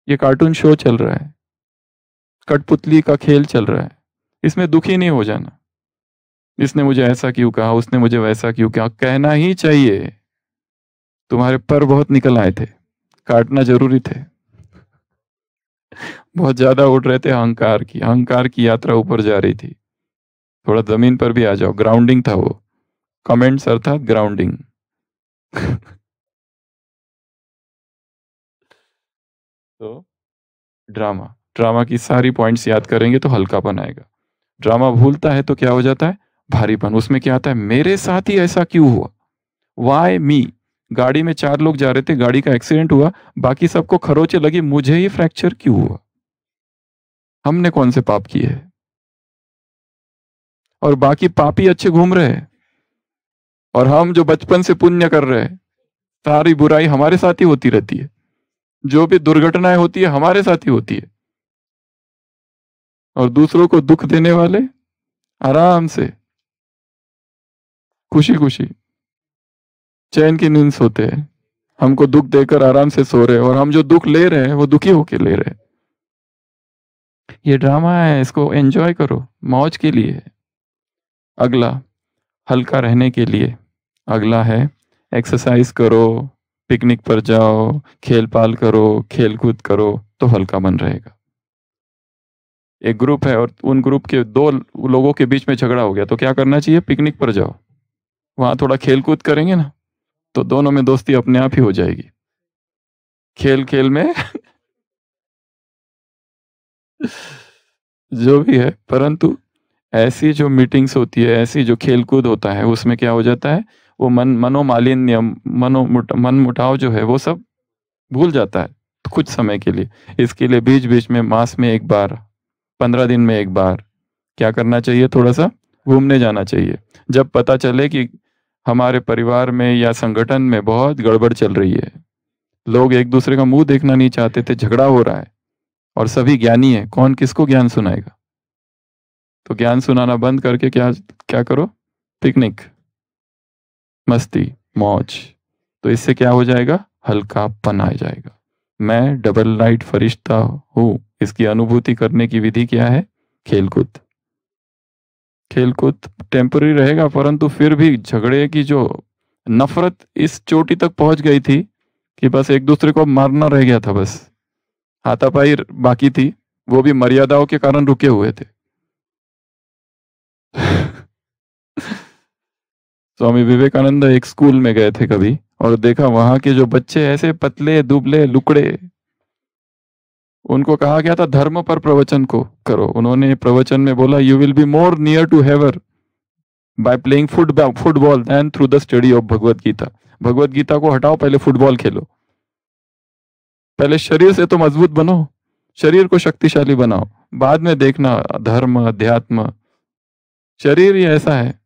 ये कार्टून शो चल रहा है, कठपुतली का खेल चल रहा है। इसमें दुखी नहीं हो जाना, इसने मुझे ऐसा क्यों कहा, उसने मुझे वैसा क्यों कहा, कहना ही चाहिए। तुम्हारे पर बहुत निकल आए थे, काटना जरूरी थे। बहुत ज्यादा उड़ रहे थे, अहंकार की यात्रा ऊपर जा रही थी। थोड़ा जमीन पर भी आ जाओ, ग्राउंडिंग था वो। कमेंट्स अर्थात ग्राउंडिंग तो ड्रामा, ड्रामा की सारी पॉइंट्स याद करेंगे तो हल्कापन आएगा। ड्रामा भूलता है तो क्या हो जाता है? भारीपन। उसमें क्या आता है? मेरे साथ ही ऐसा क्यों हुआ? Why me? गाड़ी में 4 लोग जा रहे थे, गाड़ी का एक्सीडेंट हुआ, बाकी सबको खरोचे लगी, मुझे ही फ्रैक्चर क्यों हुआ? हमने कौन से पाप किए हैं? और बाकी पापी अच्छे घूम रहे हैं, और हम जो बचपन से पुण्य कर रहे हैं, सारी बुराई हमारे साथ ही होती रहती है। जो भी दुर्घटनाएं होती है हमारे साथ ही होती है, और दूसरों को दुख देने वाले आराम से खुशी खुशी चैन की नींद सोते हैं। हमको दुख देकर आराम से सो रहे हैं, और हम जो दुख ले रहे हैं वो दुखी होके ले रहे हैं। ये ड्रामा है, इसको एंजॉय करो, मौज के लिए है। अगला, हल्का रहने के लिए अगला है एक्सरसाइज करो, पिकनिक पर जाओ, खेल पाल करो, खेल कूद करो, तो हल्का मन रहेगा। एक ग्रुप है और उन ग्रुप के 2 लोगों के बीच में झगड़ा हो गया, तो क्या करना चाहिए? पिकनिक पर जाओ, वहां थोड़ा खेल कूद करेंगे ना, तो दोनों में दोस्ती अपने आप ही हो जाएगी। खेल खेल में जो भी है, परंतु ऐसी जो मीटिंग्स होती है, ऐसी जो खेल कूद होता है, उसमें क्या हो जाता है? वो मनोमालिन्य, मन मुटाव जो है वो सब भूल जाता है कुछ समय के लिए। इसके लिए बीच बीच में, मास में एक बार, 15 दिन में एक बार क्या करना चाहिए? थोड़ा सा घूमने जाना चाहिए। जब पता चले कि हमारे परिवार में या संगठन में बहुत गड़बड़ चल रही है, लोग एक दूसरे का मुंह देखना नहीं चाहते थे, झगड़ा हो रहा है, और सभी ज्ञानी है, कौन किसको ज्ञान सुनाएगा? तो ज्ञान सुनाना बंद करके क्या क्या करो? पिकनिक, मस्ती, मौज। तो इससे क्या हो जाएगा? हल्कापन आ जाएगा। मैं डबल लाइट फरिश्ता हूं, इसकी अनुभूति करने की विधि क्या है? खेलकूद। खेलकूद टेम्पररी रहेगा, परंतु फिर भी झगड़े की जो नफरत इस चोटी तक पहुंच गई थी कि बस एक दूसरे को मारना रह गया था, बस हाथापाई बाकी थी, वो भी मर्यादाओं के कारण रुके हुए थे। स्वामी विवेकानंद एक स्कूल में गए थे कभी, और देखा वहां के जो बच्चे ऐसे पतले दुबले लुकड़े, उनको कहा गया था धर्म पर प्रवचन को करो। उन्होंने प्रवचन में बोला, you will be more near to heaven by playing football then through the study of Bhagavad Gita. Bhagavad Gita को हटाओ, पहले फुटबॉल खेलो। पहले शरीर से तो मजबूत बनो, शरीर को शक्तिशाली बनाओ, बाद में देखना धर्म अध्यात्म। शरीर ही ऐसा है।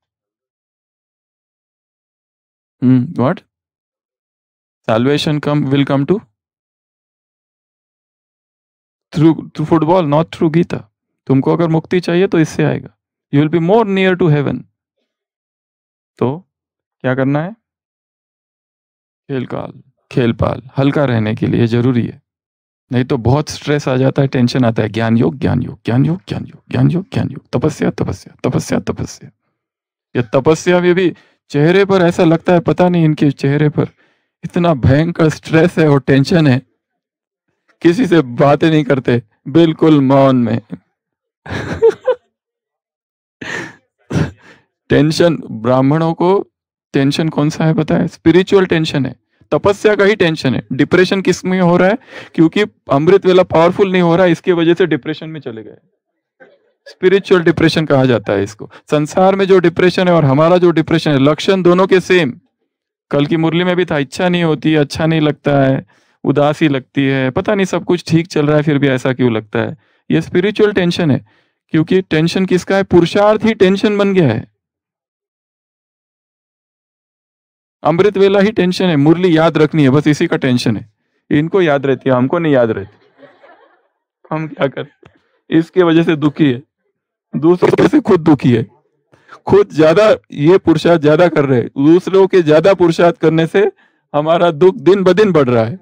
What? Salvation will come to through football, not through Gita. तुमको अगर मुक्ति चाहिए तो इससे आएगा। You will be more near to heaven. तो क्या करना है? खेल पाल हल्का रहने के लिए जरूरी है, नहीं तो बहुत स्ट्रेस आ जाता है, टेंशन आता है। ज्ञान योग, ज्ञान योग, ज्ञान योग, ज्ञान योग, ज्ञान योग, ज्ञान योग, तपस्या तपस्या तपस्या तपस्या। ये तपस्या में भी चेहरे पर ऐसा लगता है, पता नहीं इनके चेहरे पर इतना भयंकर स्ट्रेस है और टेंशन है, किसी से बातें नहीं करते, बिल्कुल मौन में। टेंशन, ब्राह्मणों को टेंशन कौन सा है पता है? स्पिरिचुअल टेंशन है, तपस्या का ही टेंशन है। डिप्रेशन किस में हो रहा है? क्योंकि अमृत वेला पावरफुल नहीं हो रहा है, इसकी वजह से डिप्रेशन में चले गए। स्पिरिचुअल डिप्रेशन कहा जाता है इसको। संसार में जो डिप्रेशन है और हमारा जो डिप्रेशन है, लक्षण दोनों के सेम। कल की मुरली में भी था, इच्छा नहीं होती, अच्छा नहीं लगता है, उदासी लगती है, पता नहीं सब कुछ ठीक चल रहा है फिर भी ऐसा क्यों लगता है। ये स्पिरिचुअल टेंशन है, क्योंकि टेंशन किसका है? पुरुषार्थ ही टेंशन बन गया है। अमृत वेला ही टेंशन है, मुरली याद रखनी है, बस इसी का टेंशन है। इनको याद रहती है, हमको नहीं याद रहती। हम क्या करें? इसके वजह से दुखी है, दूसरों से खुद दुखी है। खुद ज्यादा ये पुरुषार्थ ज्यादा कर रहे हैं, दूसरों के ज्यादा पुरुषार्थ करने से हमारा दुख दिन ब दिन बढ़ रहा है।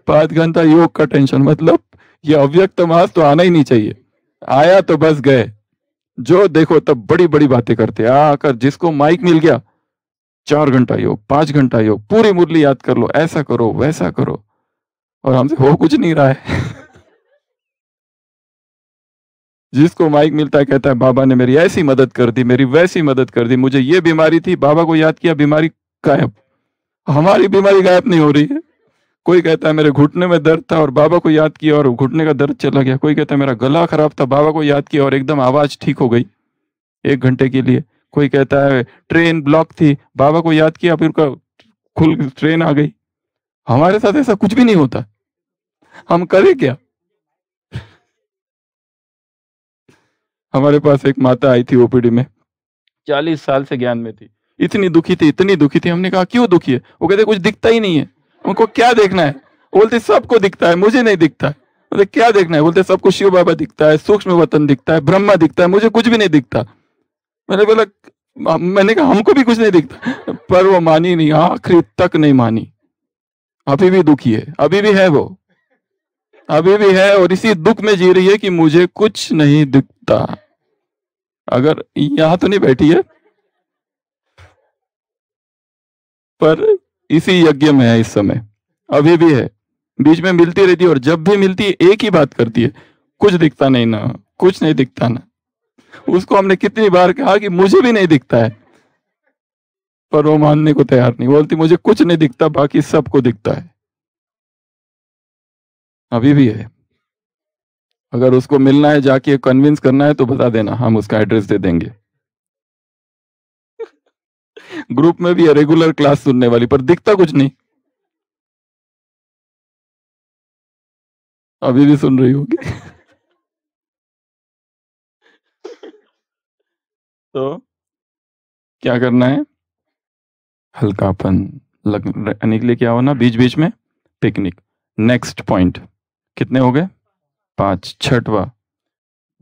5 घंटा योग का टेंशन, मतलब ये अव्यक्त मास तो आना ही नहीं चाहिए। आया तो बस गए, जो देखो तब बड़ी बड़ी बातें करते। आकर जिसको माइक मिल गया, 4 घंटा योग, 5 घंटा योग, पूरी मुरली याद कर लो, ऐसा करो वैसा करो, और हमसे हो कुछ नहीं रहा है। जिसको माइक मिलता है कहता है बाबा ने मेरी ऐसी मदद कर दी, मेरी वैसी मदद कर दी, मुझे ये बीमारी थी, बाबा को याद किया, बीमारी गायब। हमारी बीमारी गायब नहीं हो रही है, कोई कहता है मेरे घुटने में दर्द था और बाबा को याद किया और घुटने का दर्द चला गया। कोई कहता है मेरा गला खराब था, बाबा को याद किया और एकदम आवाज ठीक हो गई 1 घंटे के लिए। कोई कहता है ट्रेन ब्लॉक थी, बाबा को याद किया फिर खुल ट्रेन आ गई। हमारे साथ ऐसा कुछ भी नहीं होता, हम करें क्या? हमारे पास एक माता आई थी ओपीडी में, 40 साल से ज्ञान में थी, इतनी दुखी थी, इतनी दुखी थी। हमने कहा क्यों दुखी है? वो कहते कुछ दिखता ही नहीं है। उनको क्या देखना है? बोलते सबको दिखता है, मुझे नहीं दिखता है। बोलते क्या देखना है? बोलते सबको शिव बाबा दिखता है, सूक्ष्म वतन दिखता है, ब्रह्मा दिखता है, मुझे कुछ भी नहीं दिखता। मैंने कहा हमको भी कुछ नहीं दिखता, पर वो मानी नहीं, आखिरी तक नहीं मानी। अभी भी दुखी है, अभी भी है, वो अभी भी है और इसी दुख में जी रही है कि मुझे कुछ नहीं दिखता। अगर यहां तो नहीं बैठी है, पर इसी यज्ञ में है इस समय, अभी भी है। बीच में मिलती रहती है और जब भी मिलती है एक ही बात करती है, कुछ दिखता नहीं ना, कुछ नहीं दिखता ना। उसको हमने कितनी बार कहा कि मुझे भी नहीं दिखता है, पर वो मानने को तैयार नहीं। बोलती मुझे कुछ नहीं दिखता, बाकी सबको दिखता है। अभी भी है। अगर उसको मिलना है, जाके कन्विंस करना है तो बता देना, हम उसका एड्रेस दे देंगे। ग्रुप में भी है रेगुलर क्लास सुनने वाली, पर दिखता कुछ नहीं। अभी भी सुन रही होगी। तो क्या करना है? हल्कापन लगने के लिए क्या होना, बीच बीच में पिकनिक। नेक्स्ट पॉइंट कितने हो गए? 5। छठवा,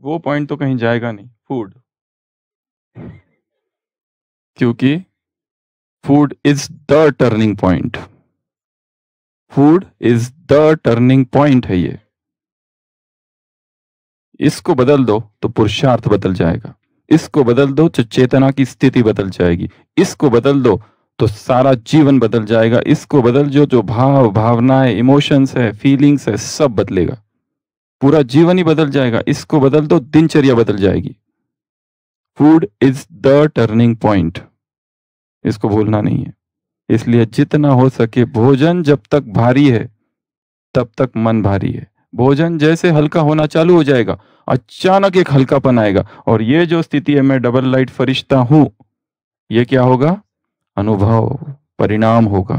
वो पॉइंट तो कहीं जाएगा नहीं, फूड। क्योंकि food is the turning point. Food is the turning point है ये। इसको बदल दो तो पुरुषार्थ बदल जाएगा, इसको बदल दो तो चेतना की स्थिति बदल जाएगी, इसको बदल दो तो सारा जीवन बदल जाएगा, इसको बदल जो भाव भावनाएं इमोशंस है फीलिंग्स है सब बदलेगा, पूरा जीवन ही बदल जाएगा। इसको बदल दो दिनचर्या बदल जाएगी। Food is the turning point, इसको भूलना नहीं है। इसलिए जितना हो सके भोजन जब तक भारी है तब तक मन भारी है। भोजन जैसे हल्का होना चालू हो जाएगा, अचानक एक हल्कापन आएगा और ये जो स्थिति है, मैं डबल लाइट फरिश्ता हूं, ये क्या होगा? अनुभव, परिणाम होगा,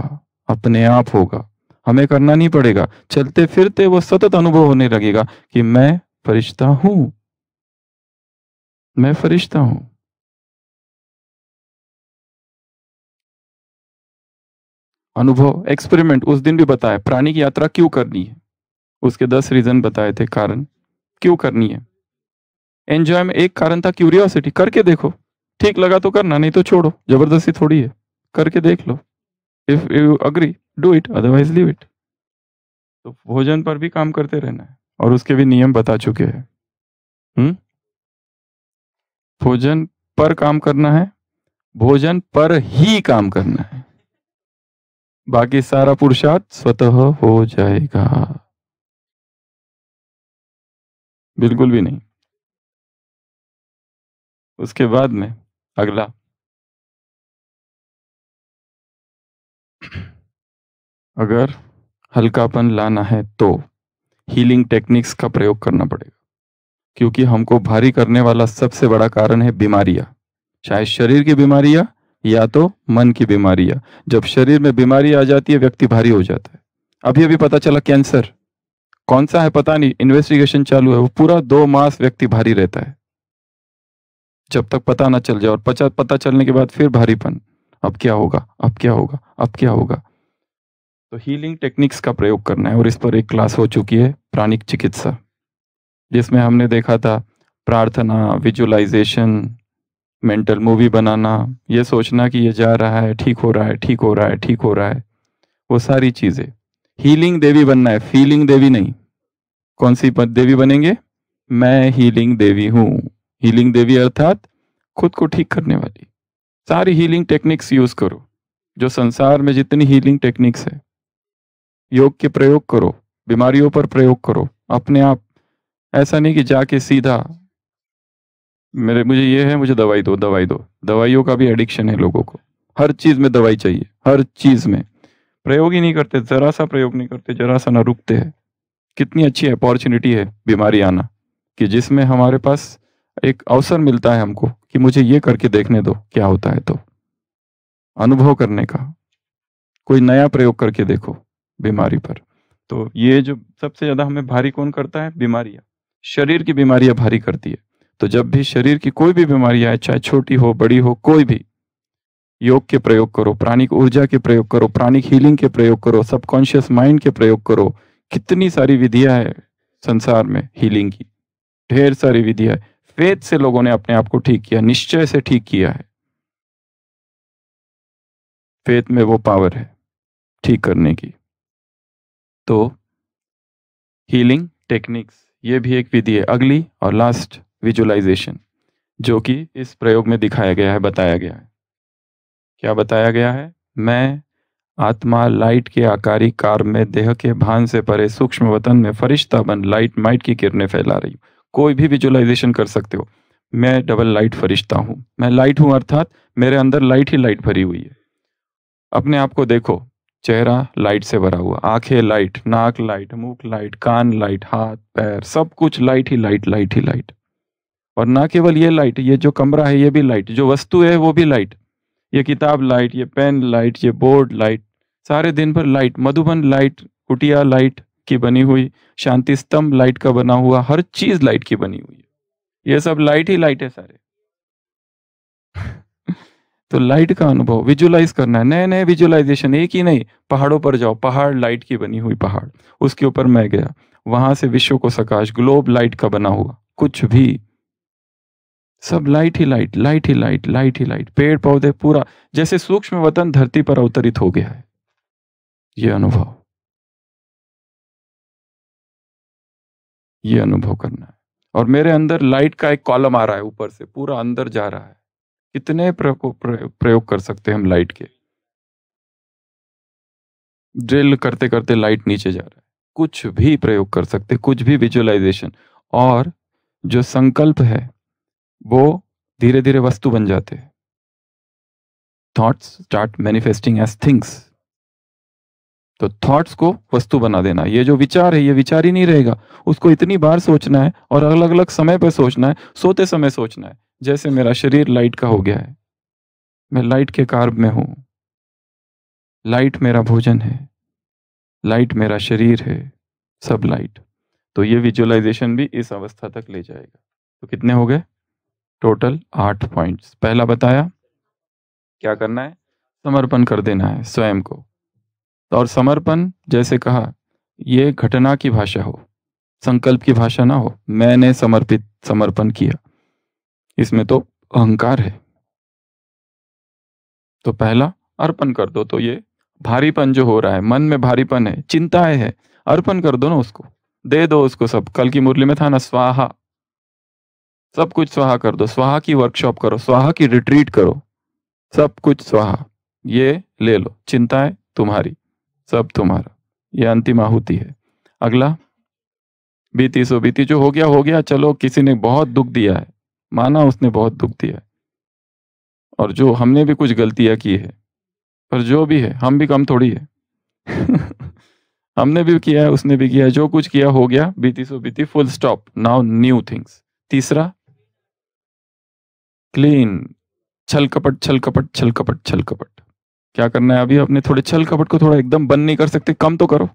अपने आप होगा। हमें करना नहीं पड़ेगा, चलते फिरते वो सतत अनुभव होने लगेगा कि मैं फरिश्ता हूं, मैं फरिश्ता हूं। अनुभव, एक्सपेरिमेंट। उस दिन भी बताया प्राणी की यात्रा क्यों करनी है, उसके 10 रीजन बताए थे, कारण क्यों करनी है। एंजॉय में एक कारण था क्यूरियोसिटी, करके देखो, ठीक लगा तो करना, नहीं तो छोड़ो, जबरदस्ती थोड़ी है, करके देख लो। If you agree do it, otherwise leave it. तो भोजन पर भी काम करते रहना है और उसके भी नियम बता चुके हैं। भोजन पर काम करना है, भोजन पर ही काम करना है, बाकी सारा पुरुषार्थ स्वतः हो जाएगा। बिल्कुल भी नहीं। उसके बाद में अगला, अगर हल्कापन लाना है तो हीलिंग टेक्निक्स का प्रयोग करना पड़ेगा, क्योंकि हमको भारी करने वाला सबसे बड़ा कारण है बीमारियां, चाहे शरीर की बीमारियां या तो मन की बीमारियां। जब शरीर में बीमारी आ जाती है व्यक्ति भारी हो जाता है। अभी अभी पता चला कैंसर, कौन सा है पता नहीं, इन्वेस्टिगेशन चालू है, वो पूरा 2 मास व्यक्ति भारी रहता है जब तक पता ना चल जाए, और पता चलने के बाद फिर भारीपन, अब क्या होगा, अब क्या होगा, अब क्या होगा। तो हीलिंग टेक्निक्स का प्रयोग करना है और इस पर एक क्लास हो चुकी है, प्राणिक चिकित्सा, जिसमें हमने देखा था प्रार्थना, विजुअलाइजेशन, मेंटल मूवी बनाना, ये सोचना कि ये जा रहा है, ठीक हो रहा है, ठीक हो रहा है, ठीक हो रहा है, वो सारी चीजें। हीलिंग देवी बनना है, फीलिंग देवी नहीं। कौन सी देवी बनेंगे? मैं हीलिंग देवी हूं। हीलिंग देवी अर्थात खुद को ठीक करने वाली। सारी हीलिंग टेक्निक्स यूज करो, जो संसार में जितनी हीलिंग टेक्निक्स है, योग के प्रयोग करो, बीमारियों पर प्रयोग करो अपने आप। ऐसा नहीं कि जाके सीधा मुझे ये है, मुझे दवाई दो, दवाई दो। दवाइयों का भी एडिक्शन है लोगों को, हर चीज में दवाई चाहिए, हर चीज में। प्रयोग ही नहीं करते, जरा सा प्रयोग नहीं करते, जरा सा ना रुकते हैं। कितनी अच्छी अपॉर्चुनिटी है बीमारी आना, कि जिसमें हमारे पास एक अवसर मिलता है हमको कि मुझे ये करके देखने दो क्या होता है, तो अनुभव करने का, कोई नया प्रयोग करके देखो बीमारी पर। तो ये जो सबसे ज्यादा हमें भारी कौन करता है? बीमारियां, शरीर की बीमारियां भारी करती है। तो जब भी शरीर की कोई भी बीमारी आए, चाहे छोटी हो बड़ी हो, कोई भी, योग के प्रयोग करो, प्राणिक ऊर्जा के प्रयोग करो, प्राणिक हीलिंग के प्रयोग करो, सबकॉन्शियस माइंड के प्रयोग करो। कितनी सारी विधियां है संसार में हीलिंग की, ढेर सारी विधियां है। फेथ से लोगों ने अपने आप को ठीक किया, निश्चय से ठीक किया है। फेथ में वो पावर है ठीक करने की। तो हीलिंग टेक्निक्स, ये भी एक विधि है। अगली और लास्ट, विजुअलाइजेशन, जो कि इस प्रयोग में दिखाया गया है, बताया गया है। क्या बताया गया है? मैं आत्मा लाइट के आकारी कार में देह के भान से परे सूक्ष्म वतन में फरिश्ता बन लाइट माइट की किरणें फैला रही हूँ। कोई भी विजुअलाइजेशन कर सकते हो। मैं डबल लाइट फरिश्ता हूँ, मैं लाइट हूँ, अर्थात मेरे अंदर लाइट ही लाइट भरी हुई है। अपने आप को देखो, चेहरा लाइट से भरा हुआ, आंखें लाइट, नाक लाइट, मुख लाइट, कान लाइट, हाथ पैर सब कुछ लाइट ही लाइट, लाइट ही लाइट। और ना केवल ये लाइट, ये जो कमरा है ये भी लाइट, जो वस्तु है वो भी लाइट, ये किताब लाइट, ये पेन लाइट, ये बोर्ड लाइट, सारे दिन भर लाइट, मधुबन लाइट, कुटिया लाइट की बनी हुई, शांति स्तंभ लाइट का बना हुआ, हर चीज लाइट की बनी हुई है। ये सब लाइट ही लाइट है सारे। तो लाइट का अनुभव विजुअलाइज करना है, नए नए विजुअलाइजेशन, एक ही नहीं। पहाड़ों पर जाओ, पहाड़ लाइट की बनी हुई पहाड़, उसके ऊपर मैं गया, वहां से विश्व को सकाश, ग्लोब लाइट का बना हुआ, कुछ भी सब लाइट ही लाइट, लाइट ही लाइट, लाइट ही लाइट। पेड़ पौधे पूरा जैसे सूक्ष्म वतन धरती पर अवतरित हो गया है। ये अनुभव, ये अनुभव करना है। और मेरे अंदर लाइट का एक कॉलम आ रहा है, ऊपर से पूरा अंदर जा रहा है। कितने प्रयोग कर सकते हैं हम लाइट के? ड्रिल करते करते लाइट नीचे जा रहा है, कुछ भी प्रयोग कर सकते, कुछ भी विजुअलाइजेशन। और जो संकल्प है वो धीरे धीरे वस्तु बन जाते हैं। Thoughts start manifesting as things. तो थॉट्स को वस्तु बना देना। ये जो विचार है ये विचार ही नहीं रहेगा, उसको इतनी बार सोचना है और अलग अलग समय पर सोचना है, सोते समय सोचना है। जैसे मेरा शरीर लाइट का हो गया है, मैं लाइट के कार्ब में हूं, लाइट मेरा भोजन है, लाइट मेरा शरीर है, सब लाइट। तो ये विजुअलाइजेशन भी इस अवस्था तक ले जाएगा। तो कितने हो गए टोटल? 8 पॉइंट्स। पहला बताया क्या करना है? समर्पण कर देना है स्वयं को। और समर्पण जैसे कहा, ये घटना की भाषा हो, संकल्प की भाषा ना हो। मैंने समर्पण किया, इसमें तो अहंकार है। तो पहला अर्पण कर दो। तो ये भारीपन जो हो रहा है, मन में भारीपन है, चिंताएं है, अर्पण कर दो ना उसको, दे दो उसको सब। कल की मुरली में था ना, स्वाहा, सब कुछ स्वाहा कर दो। स्वाहा की वर्कशॉप करो, स्वाहा की रिट्रीट करो, सब कुछ स्वाहा। ये ले लो, चिंताएं तुम्हारी, सब तुम्हारा। ये अंतिम आहुति है। अगला, बीती सो बीती, जो हो गया हो गया। चलो, किसी ने बहुत दुख दिया है, माना उसने बहुत दुख दिया है, और जो हमने भी कुछ गलतियां की है, पर जो भी है, हम भी कम थोड़ी है। हमने भी किया है, उसने भी किया है, जो कुछ किया हो गया, बीती सो बीती, full stop, now new things. तीसरा, क्लीन, छल कपट छल कपट छल कपट छल कपट। क्या करना है अभी? अपने थोड़े छल कपट को थोड़ा, एकदम बंद नहीं कर सकते, कम तो करो।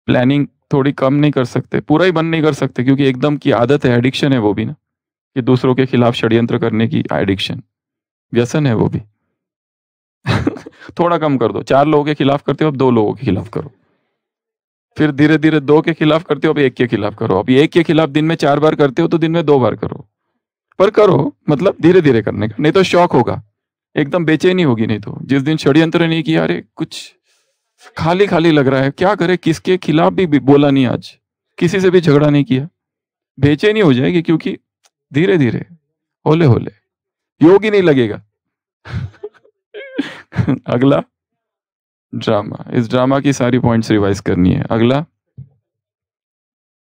प्लानिंग थोड़ी कम नहीं कर सकते, पूरा ही बंद नहीं कर सकते, क्योंकि एकदम की आदत है, एडिक्शन है वो भी ना, कि दूसरों के खिलाफ षड्यंत्र करने की एडिक्शन, व्यसन है वो भी। थोड़ा कम कर दो। 4 लोगों के खिलाफ करते हो, अब 2 लोगों के खिलाफ करो। फिर धीरे धीरे 2 के खिलाफ करते हो, अब 1 के खिलाफ करो। अब 1 के खिलाफ दिन में 4 बार करते हो, तो दिन में 2 बार करो। पर करो, मतलब धीरे धीरे करने का, नहीं तो शौक होगा, एकदम बेचैनी होगी। नहीं तो जिस दिन षड्यंत्र नहीं किया, अरे कुछ खाली खाली लग रहा है, क्या करे, किसके खिलाफ भी बोला नहीं, आज किसी से भी झगड़ा नहीं किया, बेचैनी हो जाएगी। क्योंकि धीरे धीरे, होले होले, योग ही नहीं लगेगा। अगला, ड्रामा। इस ड्रामा की सारी पॉइंट्स रिवाइज करनी है। अगला,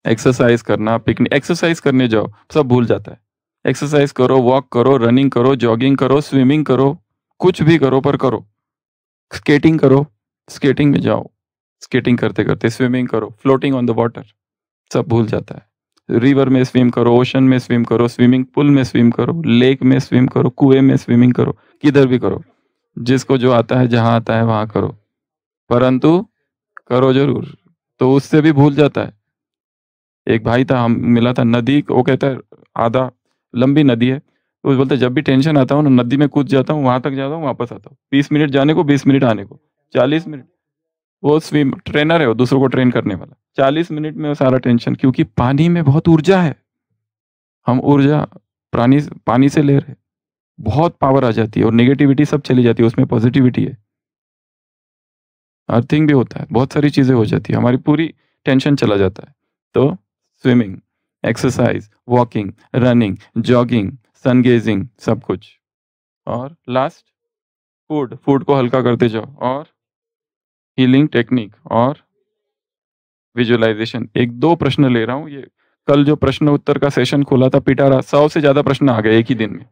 एक्सरसाइज करना। पिकनिक, एक्सरसाइज करने जाओ, सब भूल जाता है। एक्सरसाइज करो, वॉक करो, रनिंग करो, जॉगिंग करो, स्विमिंग करो, कुछ भी करो, पर करो। स्केटिंग करो, स्केटिंग में जाओ, स्केटिंग करते करते स्विमिंग करो, फ्लोटिंग ऑन द वाटर, सब भूल जाता है। रिवर में स्विम करो, ओशन में स्विम करो, स्विमिंग पूल में स्विम करो, लेक में स्विम करो, कुएं में स्विमिंग करो, किधर भी करो, जिसको जो आता है जहां आता है वहां करो, परंतु करो जरूर। तो उससे भी भूल जाता है। एक भाई था, हम मिला था नदी, वो कहता है आधा लंबी नदी है, तो वो बोलते जब भी टेंशन आता हूँ ना नदी में कूद जाता हूँ, वहां तक जाता हूँ, वापस आता हूँ, 20 मिनट जाने को 20 मिनट आने को, 40 मिनट। वो स्विम ट्रेनर है, वो दूसरों को ट्रेन करने वाला, 40 मिनट में वो सारा टेंशन, क्योंकि पानी में बहुत ऊर्जा है। हम ऊर्जा पानी पानी से ले रहे, बहुत पावर आ जाती है और नेगेटिविटी सब चली जाती है, उसमें पॉजिटिविटी है, अर्थिंग भी होता है, बहुत सारी चीजें हो जाती है, हमारी पूरी टेंशन चला जाता है। तो swimming, exercise, walking, running, jogging, sun gazing, सब कुछ। और लास्ट फूड, फूड को हल्का करते जाओ, और हीलिंग टेक्निक और विजुअलाइजेशन। एक दो प्रश्न ले रहा हूँ, ये कल जो प्रश्न उत्तर का सेशन खोला था पिटारा, 100 से ज्यादा प्रश्न आ गए एक ही दिन में।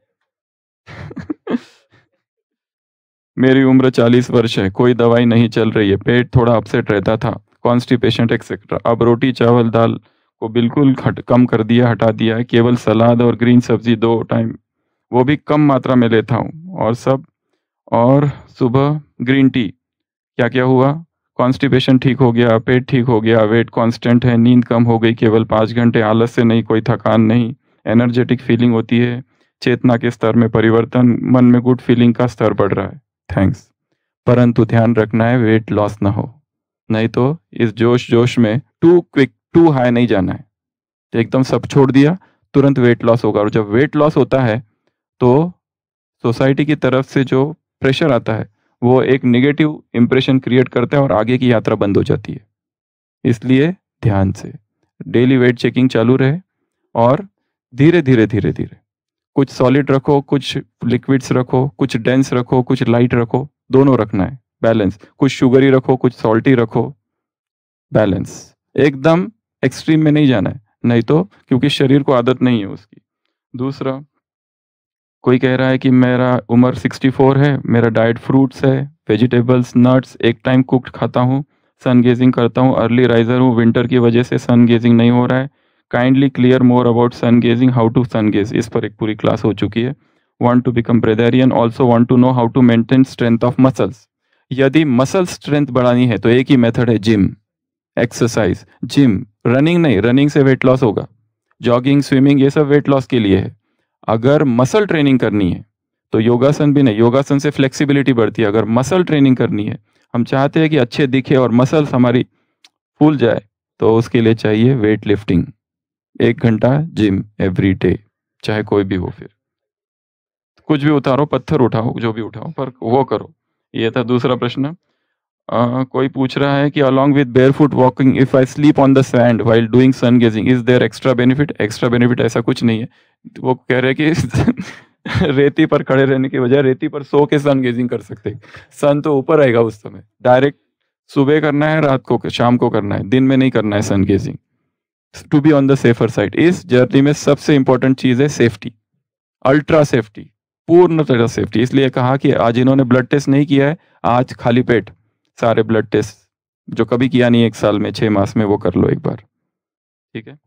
मेरी उम्र 40 वर्ष है, कोई दवाई नहीं चल रही है, पेट थोड़ा अपसेट रहता था, कॉन्स्टिपेशन एक्सेट्रा, अब रोटी चावल दाल को बिल्कुल कम कर दिया, हटा दिया है, केवल सलाद और ग्रीन सब्जी 2 टाइम, वो भी कम मात्रा में लेता हूँ, और सब, और सुबह ग्रीन टी। क्या क्या हुआ? कॉन्स्टिपेशन ठीक हो गया, पेट ठीक हो गया, वेट कांस्टेंट है, नींद कम हो गई केवल 5 घंटे, आलस से नहीं, कोई थकान नहीं, एनर्जेटिक फीलिंग होती है, चेतना के स्तर में परिवर्तन, मन में गुड फीलिंग का स्तर बढ़ रहा है। थैंक्स। परंतु ध्यान रखना है वेट लॉस ना हो, नहीं तो इस जोश जोश में टू क्विक टू हाई नहीं जाना है, तो एकदम सब छोड़ दिया, तुरंत वेट लॉस होगा, और जब वेट लॉस होता है तो सोसाइटी की तरफ से जो प्रेशर आता है वो एक नेगेटिव इंप्रेशन क्रिएट करता है और आगे की यात्रा बंद हो जाती है। इसलिए ध्यान से डेली वेट चेकिंग चालू रहे, और धीरे धीरे धीरे धीरे कुछ सॉलिड रखो, कुछ लिक्विड्स रखो, कुछ डेंस रखो, कुछ लाइट रखो, दोनों रखना है, बैलेंस, कुछ शुगरी रखो, कुछ सॉल्टी रखो, बैलेंस, एकदम एक्सट्रीम में नहीं जाना है, नहीं तो क्योंकि शरीर को आदत नहीं है उसकी। दूसरा, कोई कह रहा है कि मेरा उम्र 64 है, मेरा डाइट फ्रूट्स है, वेजिटेबल्स, नट्स, एक टाइम कुक्ड खाता हूँ, सन गेजिंग करता हूँ, अर्ली राइजर हूँ, विंटर की वजह से सन गेजिंग नहीं हो रहा है, kindly clear more about sun gazing, how to sun gaze, इस पर एक पूरी क्लास हो चुकी है। Want to become breatharian, also want to know how to maintain strength of muscles. यदि मसल स्ट्रेंथ बढ़ानी है तो एक ही मेथड है, जिम, एक्सरसाइज, जिम, रनिंग नहीं, रनिंग से वेट लॉस होगा, जॉगिंग, स्विमिंग, ये सब वेट लॉस के लिए है। अगर मसल ट्रेनिंग करनी है तो योगासन भी नहीं, योगासन से फ्लेक्सिबिलिटी बढ़ती है, अगर मसल ट्रेनिंग करनी है, हम चाहते हैं कि अच्छे दिखे और मसल्स हमारी फूल जाए, तो उसके लिए चाहिए वेट लिफ्टिंग, 1 घंटा जिम एवरी डे, चाहे कोई भी हो, फिर कुछ भी उतारो, पत्थर उठाओ, जो भी उठाओ, पर वो करो। ये था दूसरा प्रश्न। कोई पूछ रहा है कि along with barefoot walking if I sleep on the sand while doing sun gazing is there extra benefit? Extra benefit ऐसा कुछ नहीं है, वो कह रहे हैं कि रेती पर खड़े रहने की बजाय रेती पर सो के सन गेजिंग कर सकते हैं, सन तो ऊपर आएगा उस समय, डायरेक्ट सुबह करना है, रात को शाम को करना है, दिन में नहीं करना है sun gazing, to be on the safer side. इस जर्नी में सबसे इंपॉर्टेंट चीज है सेफ्टी, अल्ट्रा सेफ्टी, पूर्ण तरह सेफ्टी। इसलिए कहा कि आज इन्होंने ब्लड टेस्ट नहीं किया है, आज खाली पेट सारे ब्लड टेस्ट जो कभी किया नहीं 1 साल में 6 मास में, वो कर लो एक बार, ठीक है।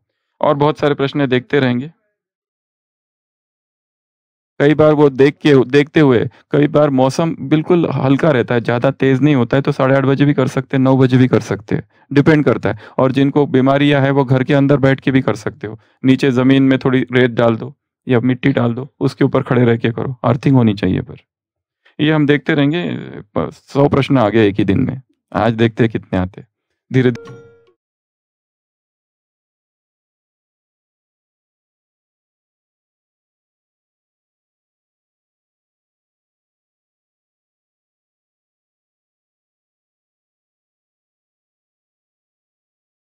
और बहुत सारे प्रश्न देखते रहेंगे, कई बार वो देखते हुए, कई बार मौसम बिल्कुल हल्का रहता है, ज़्यादा तेज़ नहीं होता है, तो 8:30 बजे भी कर सकते हैं, 9 बजे भी कर सकते हैं, डिपेंड करता है। और जिनको बीमारियां है वो घर के अंदर बैठ के भी कर सकते हो, नीचे ज़मीन में थोड़ी रेत डाल दो या मिट्टी डाल दो, उसके ऊपर खड़े रह के करो, अर्थिंग होनी चाहिए। पर ये हम देखते रहेंगे, 100 प्रश्न आ गए एक ही दिन में, आज देखते हैं कितने आते, धीरे धीरे।